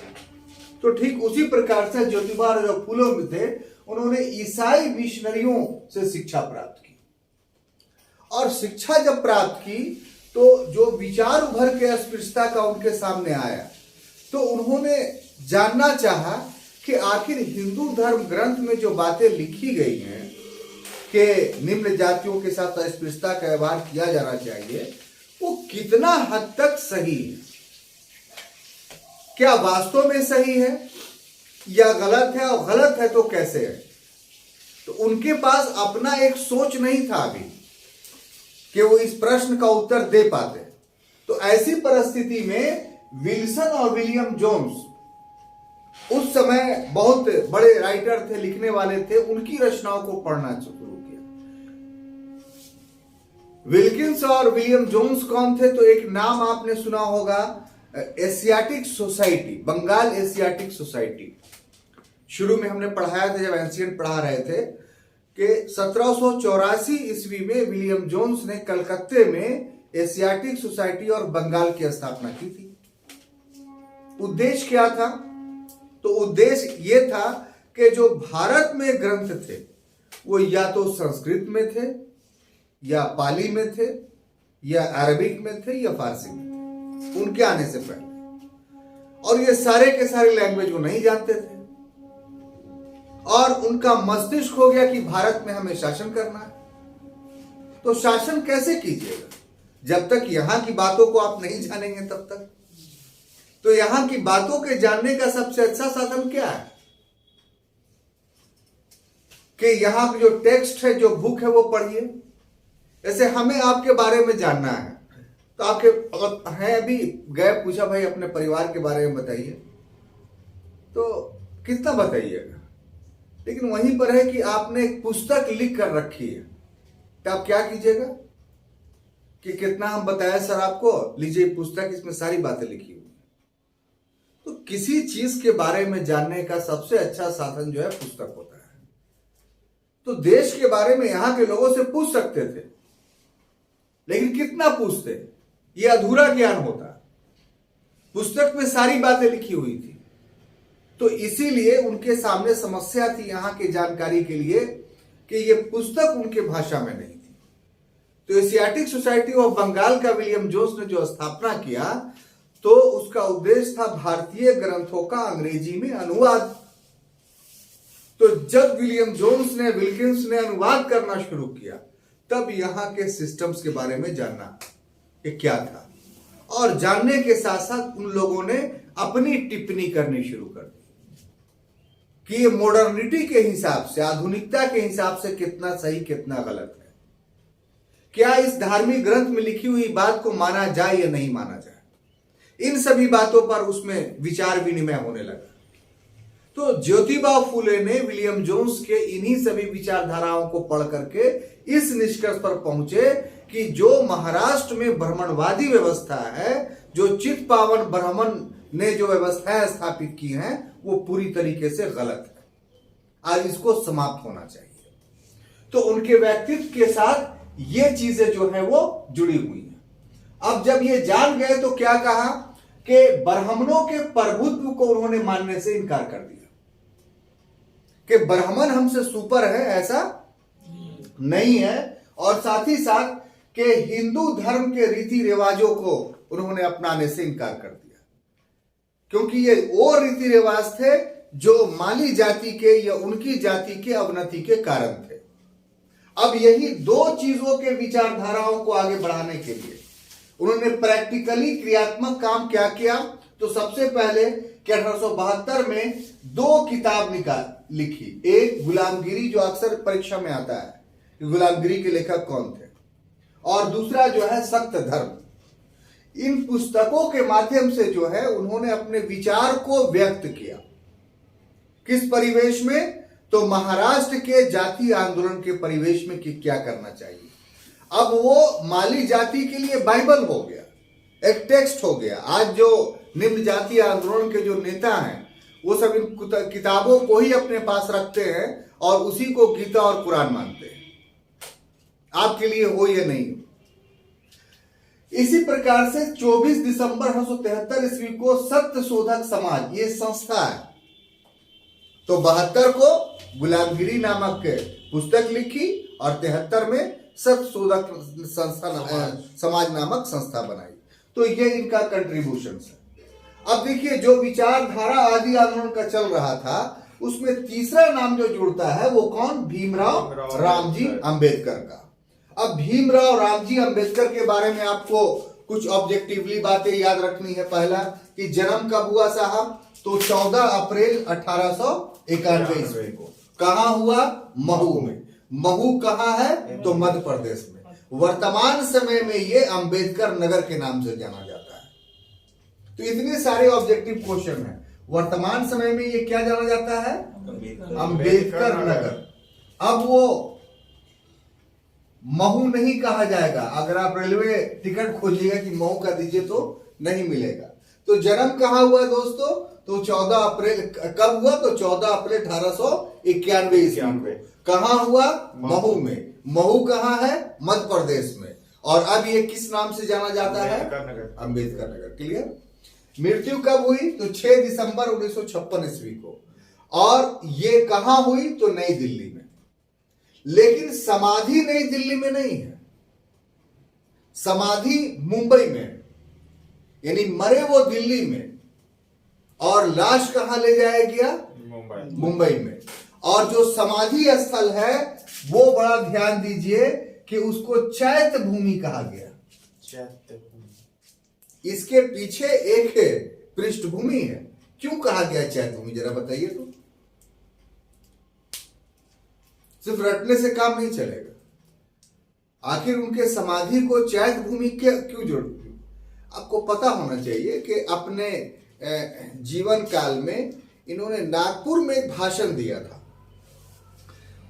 तो ठीक उसी प्रकार से ज्योतिबाराव फूले में थे, उन्होंने ईसाई मिशनरियों से शिक्षा प्राप्त की। और शिक्षा जब प्राप्त की तो जो विचार उभर के अस्पृश्यता का उनके सामने आया, तो उन्होंने जानना चाहा कि आखिर हिंदू धर्म ग्रंथ में जो बातें लिखी गई हैं के निम्न जातियों के साथ अस्पृश्यता का व्यवहार किया जाना चाहिए, वो कितना हद तक सही है? क्या वास्तव में सही है या गलत है, और गलत है तो कैसे है? तो उनके पास अपना एक सोच नहीं था अभी कि वो इस प्रश्न का उत्तर दे पाते। तो ऐसी परिस्थिति में विल्सन और विलियम जोन्स उस समय बहुत बड़े राइटर थे, लिखने वाले थे, उनकी रचनाओं को पढ़ना शुरू किया। विल्किंस और विलियम जोन्स कौन थे? तो एक नाम आपने सुना होगा, Asiatic society, Bengal Asiatic society. शुरू में हमने पढ़ाया था जब एंशिएंट पढ़ा रहे थे कि 1784 ईस्वी में विलियम जोन्स ने कलकत्ते में एशियाटिक सोसाइटी और बंगाल की स्थापना की थी। उद्देश्य क्या था? तो उद्देश्य यह था कि जो भारत में ग्रंथ थे वो या तो संस्कृत में थे, या पाली में थे, या अरबिक में थे, या फारसी में थे उनके आने से पहले। और ये सारे के सारे लैंग्वेज वो नहीं जानते थे, और उनका मस्तिष्क हो गया कि भारत में हमें शासन करना है। तो शासन कैसे कीजिएगा जब तक यहां की बातों को आप नहीं जानेंगे तब तक? तो यहां की बातों के जानने का सबसे अच्छा साधन क्या है कि यहां की जो टेक्स्ट है, जो बुक है, वो पढ़िए। जैसे हमें आपके बारे में जानना है तो आपके अगर हैं अभी गए, पूछा भाई अपने परिवार के बारे में बताइए, तो कितना बताइएगा? लेकिन वहीं पर है कि आपने एक पुस्तक लिख कर रखी है, तो आप क्या कीजिएगा कि कितना हम बताया सर आपको, लीजिए पुस्तक, इसमें सारी बातें लिखी हुई। तो किसी चीज के बारे में जानने का सबसे अच्छा साधन जो है पुस्तक होता है। तो देश के बारे में यहां के लोगों से पूछ सकते थे, लेकिन कितना पूछते? ये अधूरा ज्ञान होता। पुस्तक में सारी बातें लिखी हुई थी, तो इसीलिए उनके सामने समस्या थी यहाँ की जानकारी के लिए कि ये पुस्तक उनके भाषा में नहीं थी। तो एशियाटिक सोसाइटी ऑफ बंगाल का विलियम जोन्स ने जो स्थापना किया, तो उसका उद्देश्य था भारतीय ग्रंथों का अंग्रेजी में अनुवाद। तो जब विलियम जोन्स ने, विल्किंस ने अनुवाद करना शुरू किया, तब यहाँ के सिस्टम्स के बारे में जानना कि क्या था, और जानने के साथ साथ उन लोगों ने अपनी टिप्पणी करनी शुरू कर दी कि ये मॉडर्निटी के हिसाब से, आधुनिकता के हिसाब से कितना सही कितना गलत है, क्या इस धार्मिक ग्रंथ में लिखी हुई बात को माना जाए या नहीं माना जाए। इन सभी बातों पर उसमें विचार विनिमय होने लगा। तो ज्योतिबा फूले ने विलियम जोन्स के इन्हीं सभी विचारधाराओं को पढ़ करके इस निष्कर्ष पर पहुंचे कि जो महाराष्ट्र में ब्राह्मणवादी व्यवस्था है, जो चित पावन ब्राह्मण ने जो व्यवस्थाएं स्थापित की हैं, वो पूरी तरीके से गलत है और इसको समाप्त होना चाहिए। तो उनके व्यक्तित्व के साथ ये चीजें जो है वो जुड़ी हुई हैं। अब जब ये जान गए तो क्या कहा कि ब्राह्मणों के प्रभुत्व को उन्होंने मानने से इनकार कर दिया कि ब्राह्मण हमसे सुपर है, ऐसा नहीं है। और साथ ही साथ कि हिंदू धर्म के रीति रिवाजों को उन्होंने अपनाने से इनकार कर दिया, क्योंकि ये वो रीति रिवाज थे जो माली जाति के या उनकी जाति के अवनति के कारण थे। अब यही दो चीजों के विचारधाराओं को आगे बढ़ाने के लिए उन्होंने प्रैक्टिकली क्रियात्मक काम क्या किया। तो सबसे पहले कि 1872 में 2 किताब लिखी। एक गुलामगिरी, जो अक्सर परीक्षा में आता है कि गुलामगिरी के लेखक कौन थे, और दूसरा जो है सक्त धर्म। इन पुस्तकों के माध्यम से जो है उन्होंने अपने विचार को व्यक्त किया। किस परिवेश में? तो महाराष्ट्र के जातीय आंदोलन के परिवेश में कि क्या करना चाहिए। अब वो माली जाति के लिए बाइबल हो गया, एक टेक्स्ट हो गया। आज जो निम्न जातीय आंदोलन के जो नेता हैं वो सब इन किताबों को ही अपने पास रखते हैं और उसी को गीता और कुरान मानते हैं। आपके लिए हो या नहीं। इसी प्रकार से 24 दिसंबर 1973 ईस्वी को सत्य शोधक समाज, ये संस्था है, तो 72 को गुलामगिरी नामक पुस्तक लिखी और 73 में सत्य शोधक समाज नामक संस्था बनाई। तो ये इनका कंट्रीब्यूशन है। अब देखिए, जो विचारधारा आदि आंदोलन का चल रहा था उसमें तीसरा नाम जो जुड़ता है वो कौन? भीमराव रामजी अंबेडकर का। अब भीमराव रामजी अंबेडकर के बारे में आपको कुछ ऑब्जेक्टिवली बातें याद रखनी है। पहला कि जन्म कब हुआ साहब? तो 14 अप्रैल 1891 ईस्वी को। कहां हुआ? महू में। महू कहां है? तो मध्य प्रदेश में। वर्तमान समय में ये अंबेडकर नगर के नाम से जाना जाता है। तो इतने सारे ऑब्जेक्टिव क्वेश्चन हैं। वर्तमान समय में ये क्या जाना जाता है? अंबेडकर नगर। अब वो महू नहीं कहा जाएगा। अगर आप रेलवे टिकट खोजिएगा कि महू का दीजिए तो नहीं मिलेगा। तो जन्म कहाँ हुआ दोस्तों? तो 14 अप्रैल। कब हुआ? तो 14 अप्रैल 1891 ईस्वी को। कहां हुआ? महू में। महू कहां है? मध्य प्रदेश में। और अब ये किस नाम से जाना जाता है? अंबेडकर नगर। क्लियर? मृत्यु कब हुई? तो 6 दिसंबर 1956 ईस्वी को। और ये कहां हुई? तो नई दिल्ली में। लेकिन समाधि नई दिल्ली में नहीं है, समाधि मुंबई में, यानी मरे वो दिल्ली में और लाश कहां ले जाया गया? मुंबई में। और जो समाधि स्थल है वो बड़ा ध्यान दीजिए कि उसको चैत्य भूमि कहा गया। इसके पीछे एक पृष्ठभूमि है। क्यों कहा गया चैत्य भूमि? जरा बताइए तो। सिर्फ रटने से काम नहीं चलेगा। आखिर उनके समाधि को चैत्य भूमि क्यों जोड़? आपको पता होना चाहिए कि अपने जीवन काल में इन्होंने नागपुर में एक भाषण दिया था।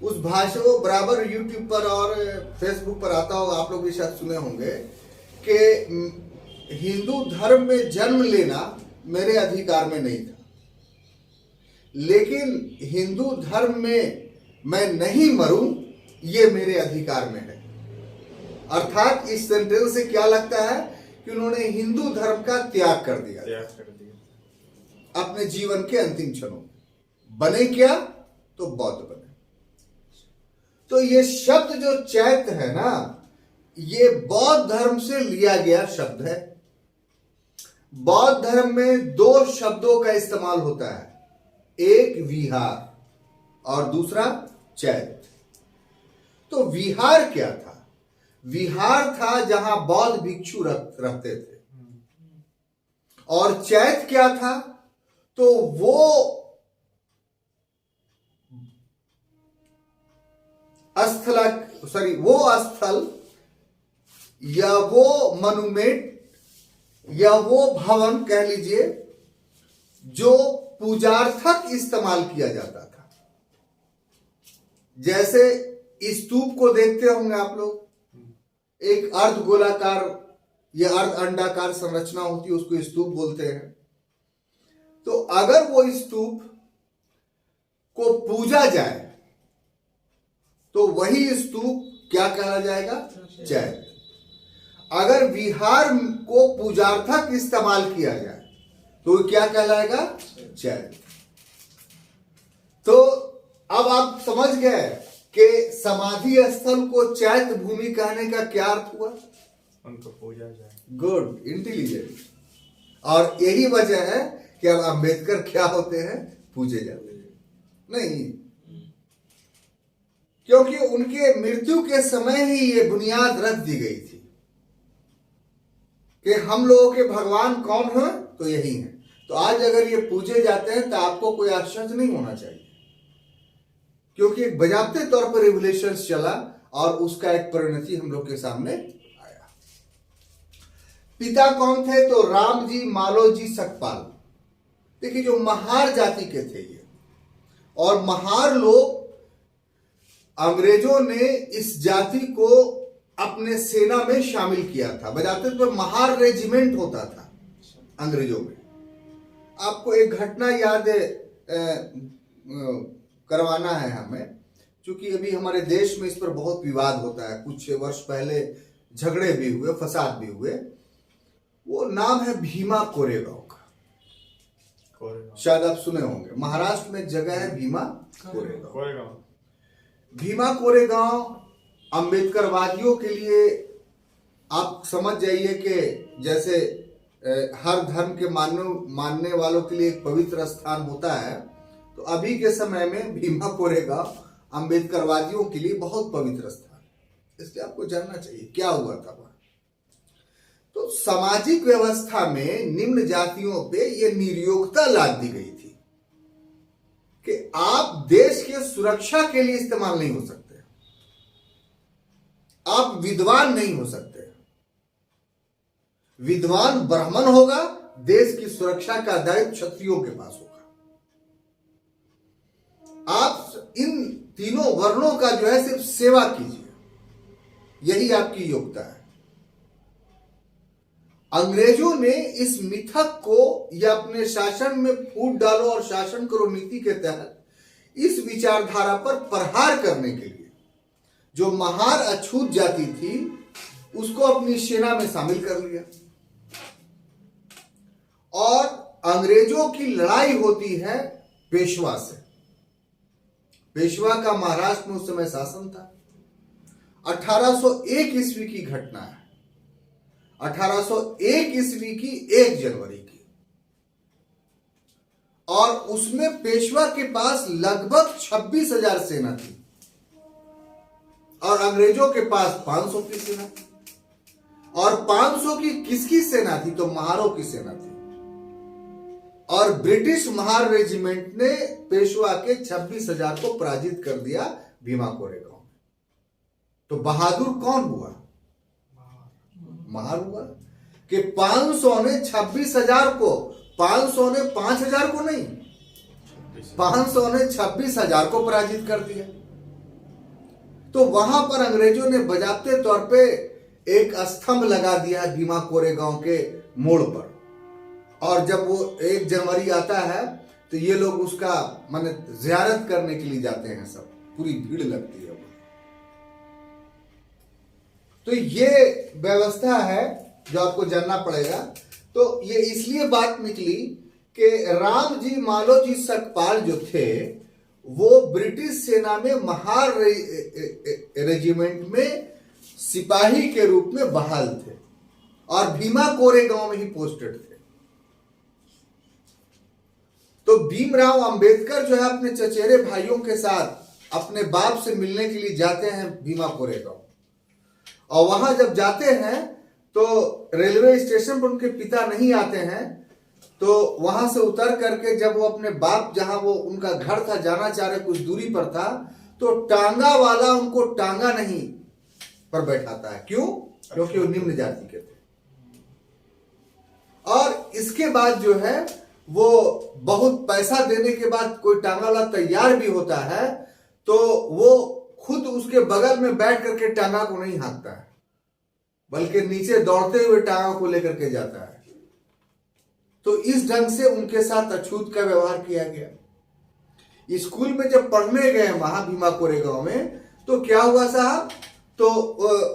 उस भाषण को बराबर यूट्यूब पर और फेसबुक पर आता होगा, आप लोग भी शायद सुने होंगे कि हिंदू धर्म में जन्म लेना मेरे अधिकार में नहीं था, लेकिन हिंदू धर्म में मैं नहीं मरूं ये मेरे अधिकार में है। अर्थात इस सेंटेंस से क्या लगता है कि उन्होंने हिंदू धर्म का त्याग कर दिया अपने जीवन के अंतिम क्षणों में। बने क्या? तो बौद्ध बने। तो ये शब्द जो चैत्य है ना, ये बौद्ध धर्म से लिया गया शब्द है। बौद्ध धर्म में 2 शब्दों का इस्तेमाल होता है, एक विहार और दूसरा चैत्य। तो विहार क्या था? विहार था जहां बौद्ध भिक्षु रहते थे। और चैत्य क्या था? तो वो स्थल या वो मॉन्यूमेंट या वो भवन कह लीजिए जो पूजार्थक इस्तेमाल किया जाता था। जैसे स्तूप को देखते होंगे आप लोग, एक अर्ध गोलाकार या अर्ध अंडाकार संरचना होती है, उसको स्तूप बोलते हैं। तो अगर वो स्तूप को पूजा जाए तो वही स्तूप क्या कहा जाएगा? चैत्य। अगर विहार को पूजार्थक इस्तेमाल किया जाए तो क्या कहलाएगा? चैत्य। तो अब आप समझ गए कि समाधि स्थल को चैत्य भूमि कहने का क्या अर्थ हुआ? उनको पूजा जाए। Good, intelligent. और यही वजह है कि अब अंबेडकर क्या होते हैं? पूजे जाते हैं। नहीं, क्योंकि उनके मृत्यु के समय ही ये बुनियाद रख दी गई थी कि हम लोगों के भगवान कौन है? तो यही है। तो आज अगर ये पूजे जाते हैं तो आपको कोई आश्चर्य नहीं होना चाहिए, क्योंकि एक बजाबते तौर पर रिवोल्यूशन चला और उसका एक परिणति हम लोग के सामने आया। पिता कौन थे? तो रामजी मालोजी सकपाल। देखिए, जो महार जाति के थे ये, और महार लोग, अंग्रेजों ने इस जाति को अपने सेना में शामिल किया था। बजाते तो महार रेजिमेंट होता था अंग्रेजों में। आपको एक घटना याद करवाना है हमें, क्योंकि अभी हमारे देश में इस पर बहुत विवाद होता है। कुछ वर्ष पहले झगड़े भी हुए, फसाद भी हुए। वो नाम है भीमा कोरेगांव का। शायद आप सुने होंगे, महाराष्ट्र में एक जगह है भीमा कोरेगांव। भीमा कोरेगांव अंबेडकरवादियों के लिए आप समझ जाइए कि जैसे हर धर्म के मानने वालों के लिए एक पवित्र स्थान होता है, तो अभी के समय में भीमा कोरेगांव अम्बेडकरवादियों के लिए बहुत पवित्र स्थान, इसलिए आपको जानना चाहिए क्या हुआ था वहां। तो सामाजिक व्यवस्था में निम्न जातियों पे ये निर्योग्यता लाद दी गई थी कि आप देश के सुरक्षा के लिए इस्तेमाल नहीं हो सकते, आप विद्वान नहीं हो सकते। विद्वान ब्राह्मण होगा, देश की सुरक्षा का दायित्व क्षत्रियों के पास होगा। आप इन तीनों वर्णों का जो है सिर्फ सेवा कीजिए, यही आपकी योग्यता है। अंग्रेजों ने इस मिथक को या अपने शासन में फूट डालो और शासन करो नीति के तहत इस विचारधारा पर प्रहार करने के लिए जो महार अछूत जाति थी उसको अपनी सेना में शामिल कर लिया, और अंग्रेजों की लड़ाई होती है पेशवा से। पेशवा का महाराष्ट्र में उस समय शासन था। 1801 ईस्वी की घटना है, 1801 ईस्वी की 1 जनवरी की, और उसमें पेशवा के पास लगभग 26,000 सेना थी और अंग्रेजों के पास 500 की सेना थी। और 500 की किसकी सेना थी? तो महारों की सेना थी। और ब्रिटिश महार रेजिमेंट ने पेशवा के 26,000 को पराजित कर दिया भीमा कोरेगांव में। तो बहादुर कौन हुआ? महार हुआ कि 500 ने 26,000 को, 500 ने 5,000 को नहीं, 500 ने 26,000 को पराजित कर दिया। तो वहां पर अंग्रेजों ने बजाते तौर पे एक स्तंभ लगा दिया भीमा कोरेगांव के मोड़ पर, और जब वो 1 जनवरी आता है तो ये लोग उसका माने जियारत करने के लिए जाते हैं, सब पूरी भीड़ लगती है वो। तो ये व्यवस्था है जो आपको जानना पड़ेगा। तो ये इसलिए बात निकली कि राम जी मालोजी सकपाल जो थे वो ब्रिटिश सेना में महार रेजिमेंट में सिपाही के रूप में बहाल थे और भीमा कोरेगांव में ही पोस्टेड थे। तो भीमराव अंबेडकर जो है अपने चचेरे भाइयों के साथ अपने बाप से मिलने के लिए जाते हैं भीमा कोरेगांव, और वहां जब जाते हैं तो रेलवे स्टेशन पर उनके पिता नहीं आते हैं, तो वहां से उतर करके जब वो अपने बाप जहां वो उनका घर था जाना चाह रहे, कुछ दूरी पर था, तो टांगा वाला उनको टांगा नहीं पर बैठाता है। क्यों? क्योंकि वो निम्न जाति के थे। और इसके बाद जो है वो बहुत पैसा देने के बाद कोई टांगा वाला तैयार भी होता है तो वो खुद उसके बगल में बैठ करके टांगा को नहीं हाँकता है, बल्कि नीचे दौड़ते हुए टांगा को लेकर के जाता है। तो इस ढंग से उनके साथ अछूत का व्यवहार किया गया। स्कूल में जब पढ़ने गए वहां भीमा कोरेगांव में, तो क्या हुआ साहब, तो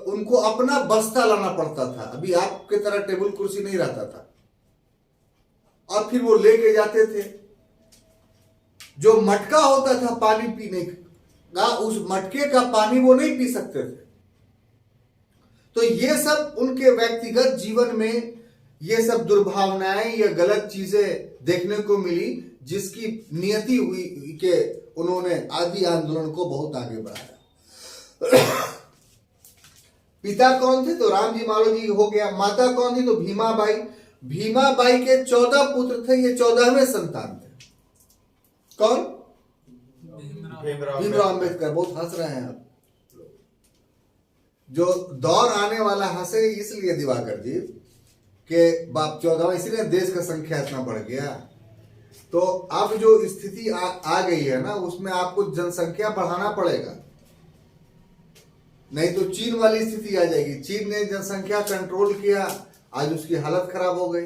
उनको अपना बस्ता लाना पड़ता था। अभी आपके तरह टेबल कुर्सी नहीं रहता था, और फिर वो लेके जाते थे। जो मटका होता था पानी पीने का, उस मटके का पानी वो नहीं पी सकते थे। तो ये सब उनके व्यक्तिगत जीवन में ये सब दुर्भावनाएं या गलत चीजें देखने को मिली, जिसकी नियति हुई कि उन्होंने आदि आंदोलन को बहुत आगे बढ़ाया। पिता कौन थे? तो राम जी मालोजी हो गया। माता कौन थी? तो भीमा बाई। भीमा बाई के 14 पुत्र थे, ये 14वें संतान थे। कौन? भीमराव अंबेडकर। बहुत हंस रहे हैं आप। जो दौर आने वाला हंसे इसलिए दिवाकर जी कि बाप 14, इसलिए देश का संख्या इतना बढ़ गया। तो अब जो स्थिति आ गई है ना, उसमें आपको जनसंख्या बढ़ाना पड़ेगा, नहीं तो चीन वाली स्थिति आ जाएगी। चीन ने जनसंख्या कंट्रोल किया, आज उसकी हालत खराब हो गई।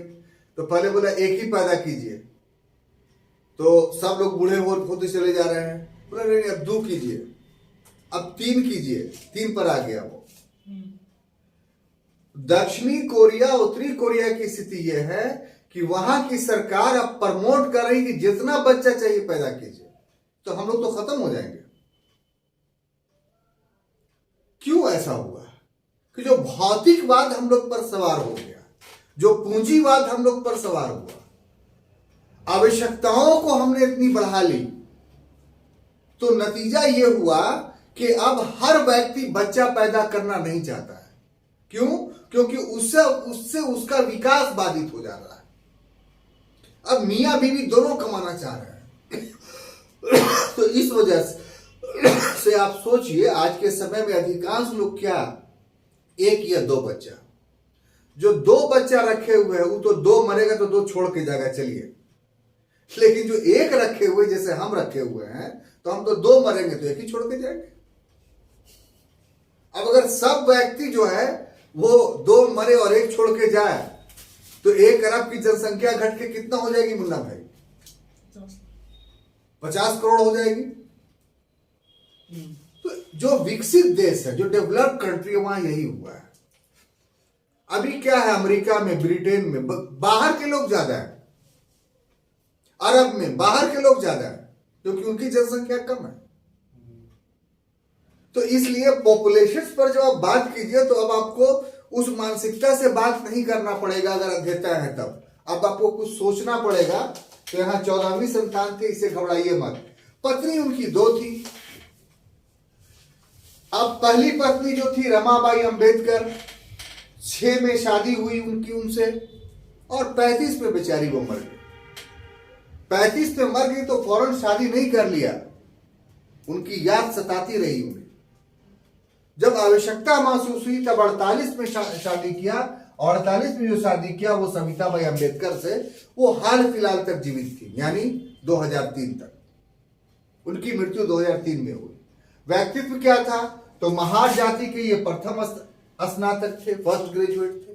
तो पहले बोला एक ही पैदा कीजिए, तो सब लोग बूढ़े होते चले जा रहे हैं। बोला नहीं, अब 2 कीजिए, अब 3 कीजिए, 3 पर आ गया वो। दक्षिणी कोरिया, उत्तरी कोरिया की स्थिति यह है कि वहां की सरकार अब प्रमोट कर रही कि जितना बच्चा चाहिए पैदा कीजिए, तो हम लोग तो खत्म हो जाएंगे। क्यों ऐसा हुआ? कि जो भौतिकवाद हम लोग पर सवार हो गया, जो पूंजीवाद हम लोग पर सवार हुआ, आवश्यकताओं को हमने इतनी बढ़ा ली तो नतीजा ये हुआ कि अब हर व्यक्ति बच्चा पैदा करना नहीं चाहता है। क्यों? क्योंकि उससे उसका विकास बाधित हो जा रहा है। अब मियां बीवी दोनों कमाना चाह रहे हैं। तो इस वजह से आप सोचिए, आज के समय में अधिकांश लोग क्या, एक या दो बच्चा, जो दो बच्चा रखे हुए हैं वो तो दो मरेगा तो दो छोड़ के जाएगा, चलिए। लेकिन जो एक रखे हुए, जैसे हम रखे हुए हैं, तो हम तो दो मरेंगे तो एक ही छोड़ के जाएंगे। अब अगर सब व्यक्ति जो है वो दो मरे और एक छोड़ के जाए तो 1 अरब की जनसंख्या घट के कितना हो जाएगी मुन्ना भाई? 50 करोड़ हो जाएगी। तो जो विकसित देश है, जो डेवलप्ड कंट्री है, वहां यही हुआ है। अभी क्या है, अमेरिका में, ब्रिटेन में बाहर के लोग ज्यादा है, अरब में बाहर के लोग ज्यादा है, क्योंकि उनकी जनसंख्या कम है। तो इसलिए पॉपुलेशन पर जब आप बात कीजिए तो अब आपको उस मानसिकता से बात नहीं करना पड़ेगा। अगर अध्येता है तब अब आपको कुछ सोचना पड़ेगा। तो यहां 14वीं संतान थी, इसे घबराइए मत। पत्नी उनकी 2 थी। अब पहली पत्नी जो थी रमाबाई अंबेडकर, 6 में शादी हुई उनसे, और 35 में बेचारी वो मर गई। 35 में मर गई तो फौरन शादी नहीं कर लिया, उनकी याद सताती रही उन्हें। जब आवश्यकता महसूस हुई तब 48 में शादी किया, और 48 में जो शादी किया वो सविताबाई अंबेडकर से, वो हाल फिलहाल तक जीवित थी, यानी 2003 तक। उनकी मृत्यु 2003 में हुई। व्यक्तित्व क्या था? तो महार जाति के ये प्रथम स्नातक थे, फर्स्ट ग्रेजुएट थे।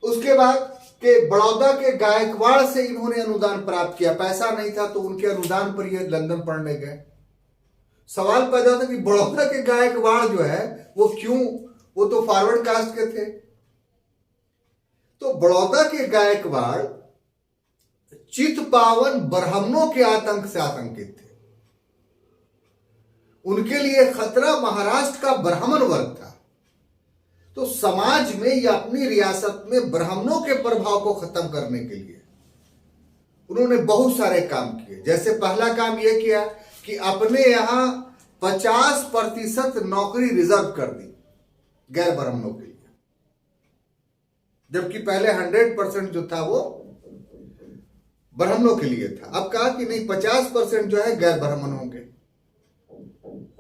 उसके बाद के बड़ौदा के गायकवाड़ से इन्होंने अनुदान प्राप्त किया। पैसा नहीं था तो उनके अनुदान पर ये लंदन पढ़ने गए। सवाल पैदा होता कि बड़ौदा के गायकवाड़ जो है वो क्यों, वो तो फॉरवर्ड कास्ट के थे। तो बड़ौदा के गायकवाड़ चित्पावन ब्राह्मणों के आतंक से आतंकित थे। उनके लिए खतरा महाराष्ट्र का ब्राह्मण वर्ग था। तो समाज में या अपनी रियासत में ब्राह्मणों के प्रभाव को खत्म करने के लिए उन्होंने बहुत सारे काम किए। जैसे पहला काम यह किया कि अपने यहां 50% नौकरी रिजर्व कर दी गैर ब्राह्मणों के लिए, जबकि पहले 100% जो था वो ब्राह्मणों के लिए था। अब कहा कि नहीं, 50% जो है गैर ब्राह्मण होंगे।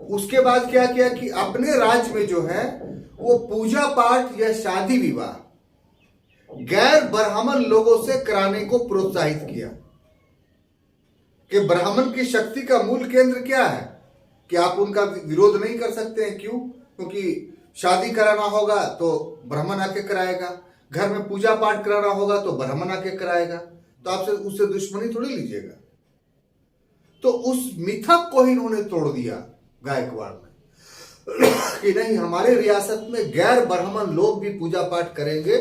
उसके बाद क्या किया कि अपने राज्य में जो है वो पूजा पाठ या शादी विवाह गैर ब्राह्मण लोगों से कराने को प्रोत्साहित किया। कि ब्राह्मण की शक्ति का मूल केंद्र क्या है कि आप उनका विरोध नहीं कर सकते हैं। क्यों? क्योंकि शादी कराना होगा तो ब्राह्मण आके कराएगा, घर में पूजा पाठ कराना होगा तो ब्राह्मण आके कराएगा, तो आपसे उससे दुश्मनी थोड़ी लीजिएगा। तो उस मिथक को ही इन्होंने तोड़ दिया गायकवाड़ में कि नहीं, हमारे रियासत में गैर ब्राह्मण लोग भी पूजा पाठ करेंगे।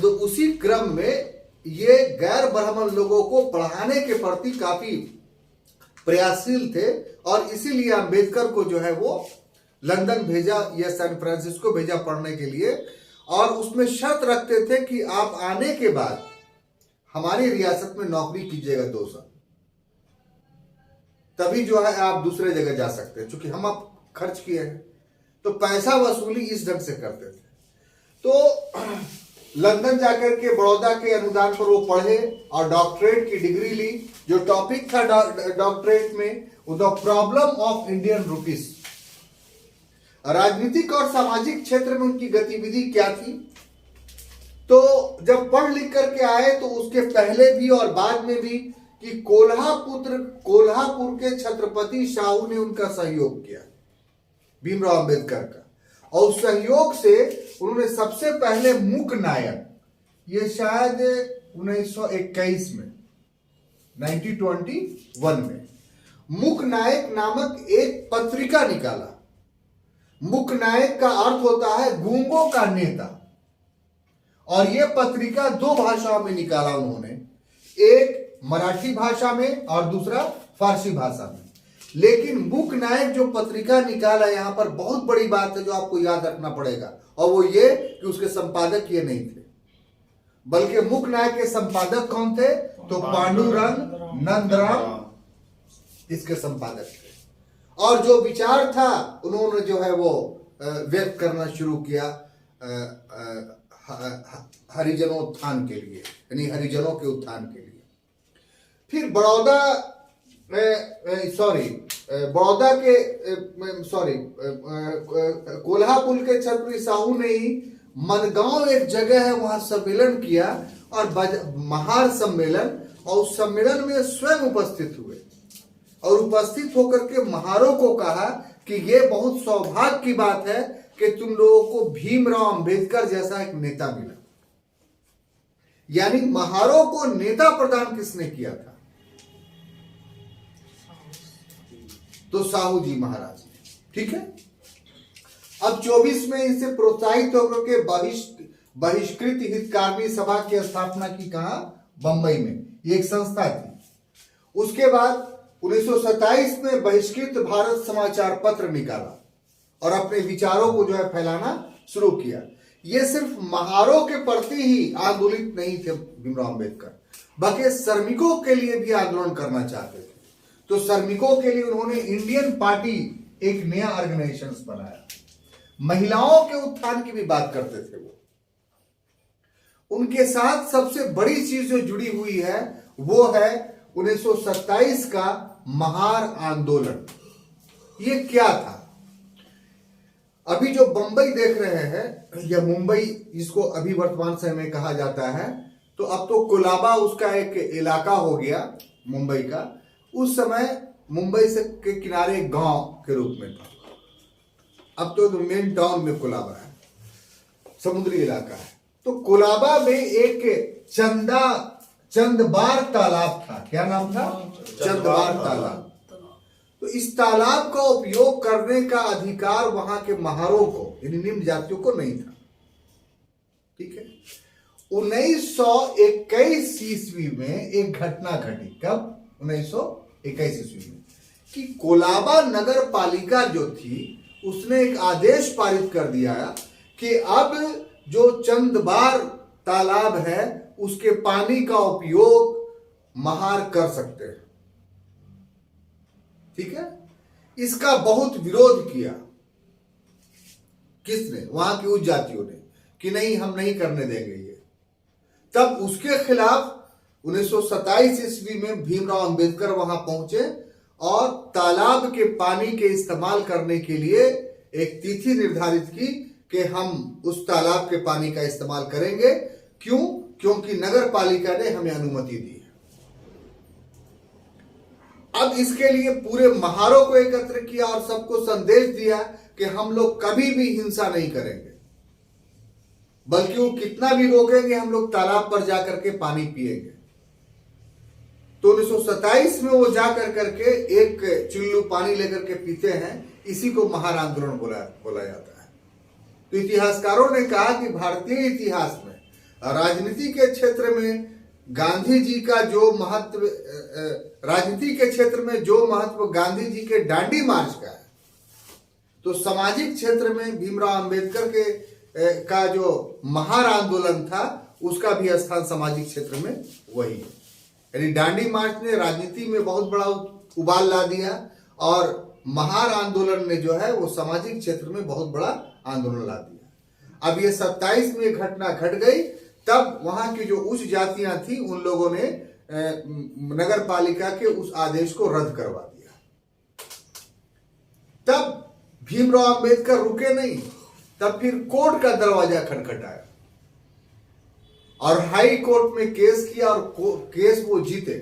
तो उसी क्रम में ये गैर ब्राह्मण लोगों को पढ़ाने के प्रति काफी प्रयासशील थे, और इसीलिए अंबेडकर को जो है वो लंदन भेजा या सैन फ्रांसिस्को भेजा पढ़ने के लिए, और उसमें शर्त रखते थे कि आप आने के बाद हमारी रियासत में नौकरी कीजिएगा 2 साल, तभी जो है आप दूसरे जगह जा सकते हैं, क्योंकि हम आप खर्च किए हैं। तो पैसा वसूली इस ढंग से करते थे। तो लंदन जाकर के बड़ौदा के अनुदान पर वो पढ़े और डॉक्टरेट की डिग्री ली। जो टॉपिक था डॉक्टरेट में, वो the problem of Indian rupees. राजनीतिक और सामाजिक क्षेत्र में उनकी गतिविधि क्या थी। तो जब पढ़ लिख करके आए तो उसके पहले भी और बाद में भी कि कोल्हापुर के छत्रपति शाहू ने उनका सहयोग किया, भीमराव अंबेडकर का, और उस सहयोग से उन्होंने सबसे पहले मूक नायक, ये शायद 1921 में 1921 में मूक नायक नामक एक पत्रिका निकाला। मूक नायक का अर्थ होता है गूंगों का नेता, और यह पत्रिका 2 भाषाओं में निकाला उन्होंने, एक मराठी भाषा में और दूसरा फारसी भाषा में। लेकिन मूक नायक जो पत्रिका निकाला, यहां पर बहुत बड़ी बात है जो आपको याद रखना पड़ेगा, और वो ये कि उसके संपादक ये नहीं थे, बल्कि मूक नायक के संपादक कौन थे? तो पांडुरंग नंदराम इसके संपादक थे। और जो विचार था उन्होंने जो है वो व्यक्त करना शुरू किया हरिजनोत्थान के लिए, यानी हरिजनों के उत्थान के लिए। फिर कोल्हापुर के छत्रपति साहू ने ही मनगांव एक जगह है वहां सम्मेलन किया और महार सम्मेलन, और उस सम्मेलन में स्वयं उपस्थित हुए और उपस्थित होकर के महारों को कहा कि ये बहुत सौभाग्य की बात है कि तुम लोगों को भीमराव अंबेडकर जैसा एक नेता मिला। यानी महारों को नेता प्रदान किसने किया था? तो साहू जी महाराज ने। ठीक है। अब 24 में इनसे प्रोत्साहित होकर के बहिष्कृत हितकारिणी सभा की स्थापना की, कहा? बंबई में। ये एक संस्था थी। उसके बाद 1927 में बहिष्कृत भारत समाचार पत्र निकाला और अपने विचारों को जो है फैलाना शुरू किया। ये सिर्फ महारों के प्रति ही आंदोलित नहीं थे भीमराव अंबेडकर, बल्कि श्रमिकों के लिए भी आंदोलन करना चाहते थे। तो श्रमिकों के लिए उन्होंने इंडियन पार्टी एक नया ऑर्गेनाइजेशन बनाया। महिलाओं के उत्थान की भी बात करते थे वो। उनके साथ सबसे बड़ी चीज जो जुड़ी हुई है वो है 1927 का महार आंदोलन। ये क्या था? अभी जो बंबई देख रहे हैं या मुंबई जिसको अभी वर्तमान समय में कहा जाता है, तो अब तो कोलाबा उसका एक इलाका हो गया मुंबई का। उस समय मुंबई से के किनारे एक गांव के रूप में था। अब तो मेन टाउन में कोलाबा है, समुद्री इलाका है। तो कोलाबा में एक चंदबार तालाब था। क्या नाम था? चंदबार तालाब। तो इस तालाब का उपयोग करने का अधिकार वहां के महारों को, यानी निम्न जातियों को नहीं था। ठीक है। 1921 ईस्वी में एक घटना घटी। कब? 1921 ईस्वी में, कि कोलाबा नगर पालिका जो थी उसने एक आदेश पारित कर दिया कि अब जो चंदबार तालाब है उसके पानी का उपयोग महार कर सकते हैं। ठीक है। इसका बहुत विरोध किया। किसने? वहां की उच्च जातियों ने, कि नहीं, हम नहीं करने देंगे ये। तब उसके खिलाफ 1927 ईस्वी में भीमराव अंबेडकर वहां पहुंचे और तालाब के पानी के इस्तेमाल करने के लिए एक तिथि निर्धारित की कि हम उस तालाब के पानी का इस्तेमाल करेंगे। क्यों? क्योंकि नगर पालिका ने हमें अनुमति दी है। अब इसके लिए पूरे महारों को एकत्र किया और सबको संदेश दिया कि हम लोग कभी भी हिंसा नहीं करेंगे, बल्कि वो कितना भी रोकेंगे हम लोग तालाब पर जाकर के पानी पिएंगे। तो 1927 में वो जाकर करके एक चुल्लू पानी लेकर के पीते हैं। इसी को महार आंदोलन बोला जाता है। तो इतिहासकारों ने कहा कि भारतीय इतिहास में राजनीति के क्षेत्र में गांधी जी का जो महत्व, राजनीति के क्षेत्र में जो महत्व गांधी जी के दांडी मार्च का है, तो सामाजिक क्षेत्र में भीमराव अंबेडकर के का जो महार आंदोलन था उसका भी स्थान सामाजिक क्षेत्र में वही है। यानी दांडी मार्च ने राजनीति में बहुत बड़ा उबाल ला दिया और महार आंदोलन ने जो है वो सामाजिक क्षेत्र में बहुत बड़ा आंदोलन ला दिया। अब ये 27 में घटना घट गई। तब वहां की जो उच्च जातियां थी उन लोगों ने नगर पालिका के उस आदेश को रद्द करवा दिया। तब भीमराव अंबेडकर रुके नहीं। तब फिर कोर्ट का दरवाजा खटखटाया और हाई कोर्ट में केस किया और केस वो जीते।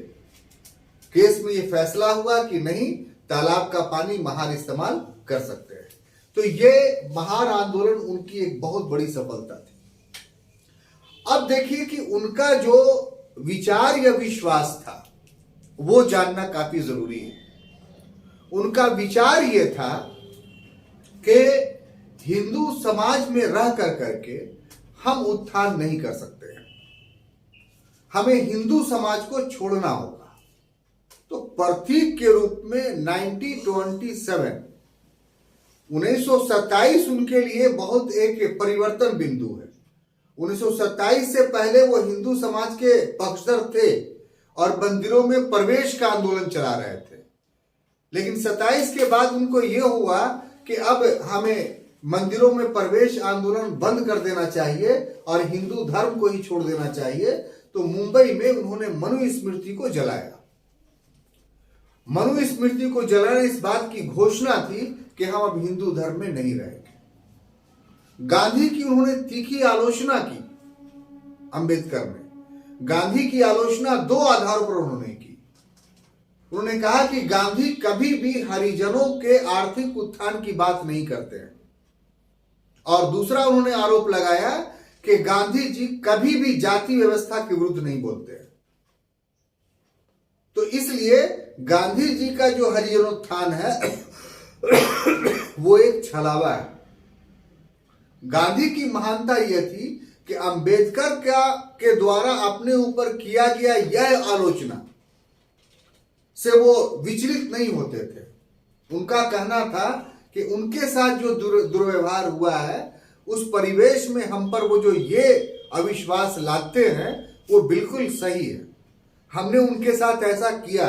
केस में ये फैसला हुआ कि नहीं, तालाब का पानी महार इस्तेमाल कर सकते हैं। तो ये महार आंदोलन उनकी एक बहुत बड़ी सफलता थी। अब देखिए कि उनका जो विचार या विश्वास था वो जानना काफी जरूरी है। उनका विचार ये था कि हिंदू समाज में रह कर करके हम उत्थान नहीं कर सकते हैं, हमें हिंदू समाज को छोड़ना होगा। तो प्रतीक के रूप में 1927 उनके लिए बहुत एक परिवर्तन बिंदु है। 1927 से पहले वो हिंदू समाज के पक्षधर थे और मंदिरों में प्रवेश का आंदोलन चला रहे थे। लेकिन 27 के बाद उनको ये हुआ कि अब हमें मंदिरों में प्रवेश आंदोलन बंद कर देना चाहिए और हिंदू धर्म को ही छोड़ देना चाहिए। तो मुंबई में उन्होंने मनुस्मृति को जलाया। मनुस्मृति को जलाने इस बात की घोषणा थी कि हम अब हिंदू धर्म में नहीं रहेंगे। गांधी की उन्होंने तीखी आलोचना की। अंबेडकर ने गांधी की आलोचना दो आधारों पर उन्होंने की। उन्होंने कहा कि गांधी कभी भी हरिजनों के आर्थिक उत्थान की बात नहीं करते हैं, और दूसरा उन्होंने आरोप लगाया कि गांधी जी कभी भी जाति व्यवस्था के विरुद्ध नहीं बोलते हैं। तो इसलिए गांधी जी का जो हरिजनोत्थान है वो एक छलावा है। गांधी की महानता यह थी कि अंबेडकर के द्वारा अपने ऊपर किया गया यह आलोचना से वो विचलित नहीं होते थे। उनका कहना था कि उनके साथ जो दुर्व्यवहार हुआ है उस परिवेश में हम पर वो जो ये अविश्वास लादते हैं वो बिल्कुल सही है। हमने उनके साथ ऐसा किया,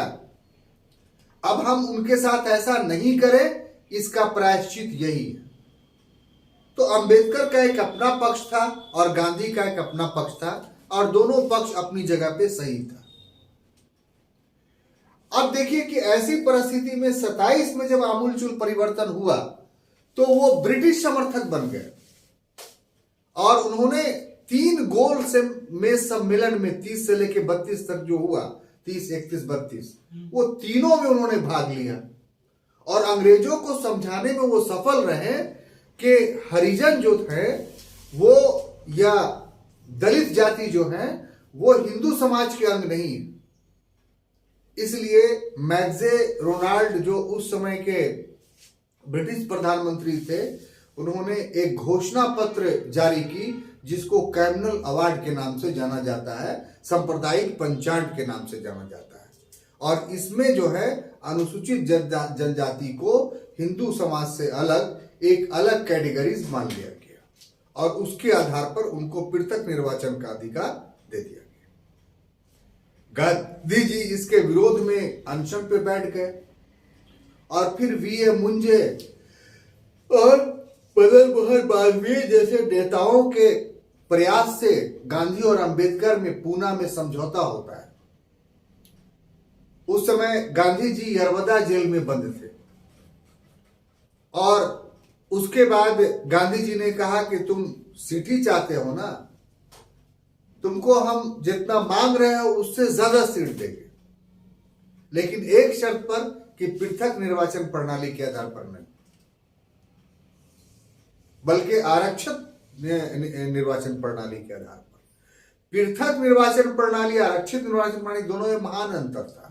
अब हम उनके साथ ऐसा नहीं करें, इसका प्रायश्चित यही है। तो अंबेडकर का एक अपना पक्ष था और गांधी का एक अपना पक्ष था, और दोनों पक्ष अपनी जगह पे सही था। अब देखिए कि ऐसी परिस्थिति में 27 में जब आमूलचूल परिवर्तन हुआ तो वो ब्रिटिश समर्थक बन गए, और उन्होंने 3 गोल से में सम्मेलन में 30 से लेकर 32 तक जो हुआ, 30, 31, 32, वो तीनों में उन्होंने भाग लिया और अंग्रेजों को समझाने में वो सफल रहे कि हरिजन जो थे वो या दलित जाति जो है वो हिंदू समाज के अंग नहीं है। इसलिए मैग्से रोनाल्ड जो उस समय के ब्रिटिश प्रधानमंत्री थे, उन्होंने एक घोषणा पत्र जारी की जिसको कैमनल अवार्ड के नाम से जाना जाता है, सांप्रदायिक पंचांग के नाम से जाना जाता है। और इसमें जो है अनुसूचित जनजाति को हिंदू समाज से अलग एक अलग कैटेगरीज मान लिया गया और उसके आधार पर उनको पृथक निर्वाचन का अधिकार दे दिया गया। गांधी जी इसके विरोध में अनशन पे बैठ गए और फिर वीए मुंजे और मदन मोहन मालवीय जैसे नेताओं के प्रयास से गांधी और अंबेडकर में पूना में समझौता होता है। उस समय गांधी जी यरवदा जेल में बंद थे और उसके बाद गांधी जी ने कहा कि तुम सीट चाहते हो ना, तुमको हम जितना मांग रहे हो उससे ज्यादा सीट देंगे, लेकिन एक शर्त पर कि पृथक निर्वाचन प्रणाली के आधार पर नहीं, बल्कि आरक्षित निर्वाचन प्रणाली के आधार पर। पृथक निर्वाचन प्रणाली, आरक्षित निर्वाचन प्रणाली, दोनों में महान अंतर था।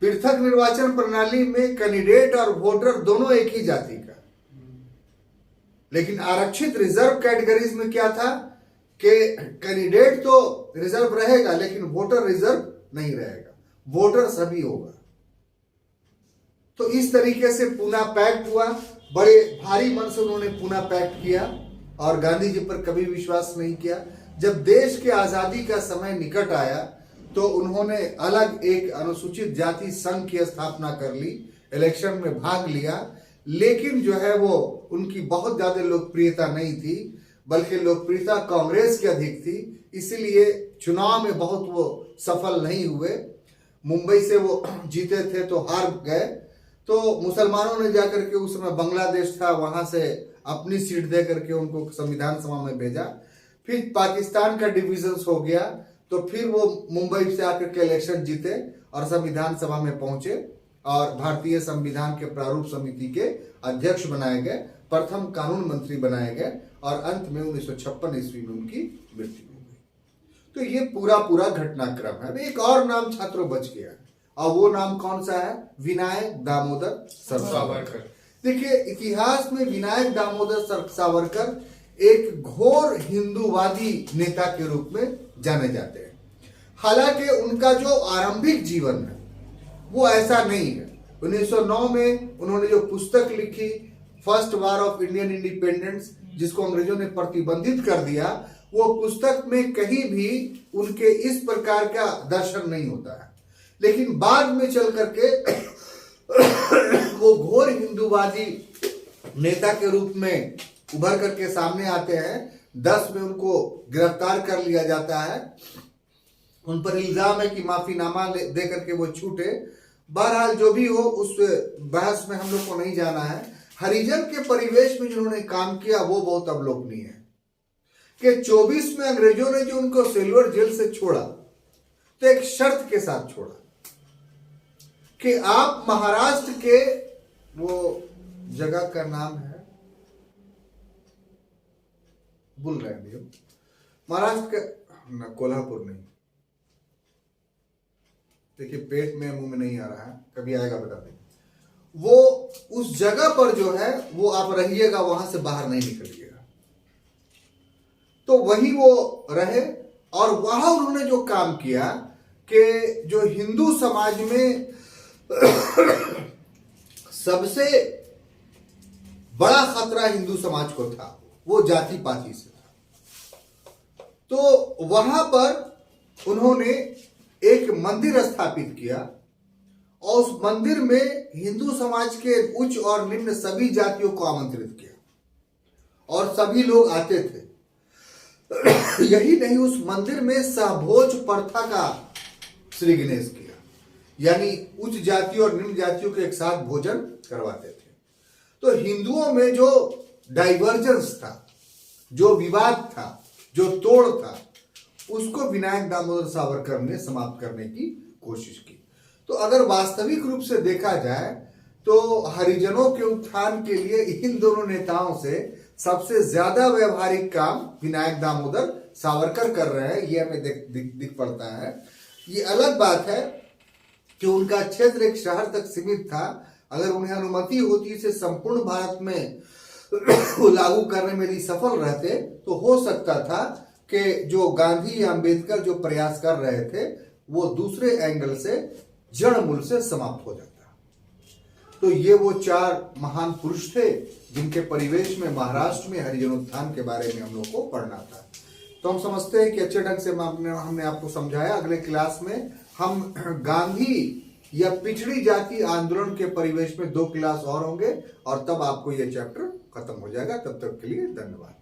पृथक निर्वाचन प्रणाली में कैंडिडेट और वोटर दोनों एक ही जाति का, लेकिन आरक्षित रिजर्व कैटेगरीज में क्या था कि कैंडिडेट तो रिजर्व रहेगा लेकिन वोटर रिजर्व नहीं रहेगा, वोटर सभी होगा। तो इस तरीके से पूना पैक्ट हुआ, बड़े भारी मन से उन्होंने पूना पैक्ट किया और गांधी जी पर कभी विश्वास नहीं किया। जब देश के आजादी का समय निकट आया तो उन्होंने अलग एक अनुसूचित जाति संघ की स्थापना कर ली, इलेक्शन में भाग लिया, लेकिन जो है वो उनकी बहुत ज्यादा लोकप्रियता नहीं थी, बल्कि लोकप्रियता कांग्रेस की अधिक थी, इसीलिए चुनाव में बहुत वो सफल नहीं हुए। मुंबई से वो जीते थे तो हार गए, तो मुसलमानों ने जाकर के, उस समय बांग्लादेश था, वहां से अपनी सीट दे करके उनको संविधान सभा में भेजा। फिर पाकिस्तान का डिविजन हो गया तो फिर वो मुंबई से आकर के इलेक्शन जीते और संविधान सभा में पहुंचे और भारतीय संविधान के प्रारूप समिति के अध्यक्ष बनाए गए, प्रथम कानून मंत्री बनाए गए और अंत में 1956 ईस्वी में उनकी मृत्यु हो गई। तो ये पूरा घटनाक्रम है। एक और नाम छात्रों बच गया और वो नाम कौन सा है? विनायक दामोदर सावरकर। देखिए, इतिहास में विनायक दामोदर सावरकर एक घोर हिंदूवादी नेता के रूप में जाने जाते हैं। हालांकि उनका जो आरंभिक जीवन है वो ऐसा नहीं है। 1909 में उन्होंने जो पुस्तक लिखी, first war of Indian independence, जिसको अंग्रेजों ने प्रतिबंधित कर दिया, वो पुस्तक में कहीं भी उनके इस प्रकार का दर्शन नहीं होता है। लेकिन बाद में चल करके वो घोर हिंदूवादी नेता के रूप में उभर करके सामने आते हैं। 10 में उनको गिरफ्तार कर लिया जाता है। उन पर इल्जाम है कि माफीनामा दे करके वो छूटे। बहरहाल जो भी हो, उस बहस में हम लोग को नहीं जाना है। हरिजन के परिवेश में जिन्होंने काम किया वो बहुत अवलोकनीय है कि 24 में अंग्रेजों ने जो उनको सिल्वर जेल से छोड़ा तो एक शर्त के साथ छोड़ा कि आप महाराष्ट्र के, वो जगह का नाम है, भूल रहे हैं भैया, महाराष्ट्र का कोल्हापुर नहीं, देखिए पेट में मुंह में नहीं आ रहा है, कभी आएगा बता दें। वो उस जगह पर जो है वो आप रहिएगा, वहां से बाहर नहीं निकलिएगा। तो वहीं वो रहे और वहां उन्होंने जो काम किया कि जो हिंदू समाज में सबसे बड़ा खतरा हिंदू समाज को था वो जाति पाति से था। तो वहां पर उन्होंने एक मंदिर स्थापित किया और उस मंदिर में हिंदू समाज के उच्च और निम्न सभी जातियों को आमंत्रित किया और सभी लोग आते थे। यही नहीं, उस मंदिर में सहभोज प्रथा का श्री गणेश किया, यानी उच्च जातियों और निम्न जातियों के एक साथ भोजन करवाते थे। तो हिंदुओं में जो डाइवर्जेंस था, जो विवाद था, जो तोड़ था, उसको विनायक दामोदर सावरकर ने समाप्त करने की कोशिश की। तो अगर वास्तविक रूप से देखा जाए तो हरिजनों के उत्थान के लिए इन दोनों नेताओं से सबसे ज्यादा व्यवहारिक काम विनायक दामोदर सावरकर कर रहे हैं, ये हमें दिख पड़ता है। ये अलग बात है कि उनका क्षेत्र एक शहर तक सीमित था। अगर उन्हें अनुमति होती इसे संपूर्ण भारत में लागू करने में यदि सफल रहते तो हो सकता था कि जो गांधी या अंबेडकर जो प्रयास कर रहे थे वो दूसरे एंगल से जड़ मूल से समाप्त हो जाता। तो ये वो 4 महान पुरुष थे जिनके परिवेश में महाराष्ट्र में हरिजनोत्थान के बारे में हम लोग को पढ़ना था। तो हम समझते हैं कि अच्छे ढंग से हमने आपको समझाया। अगले क्लास में हम गांधी या पिछड़ी जाति आंदोलन के परिवेश में 2 क्लास और होंगे और तब आपको यह चैप्टर खत्म हो जाएगा। तब तक के लिए धन्यवाद।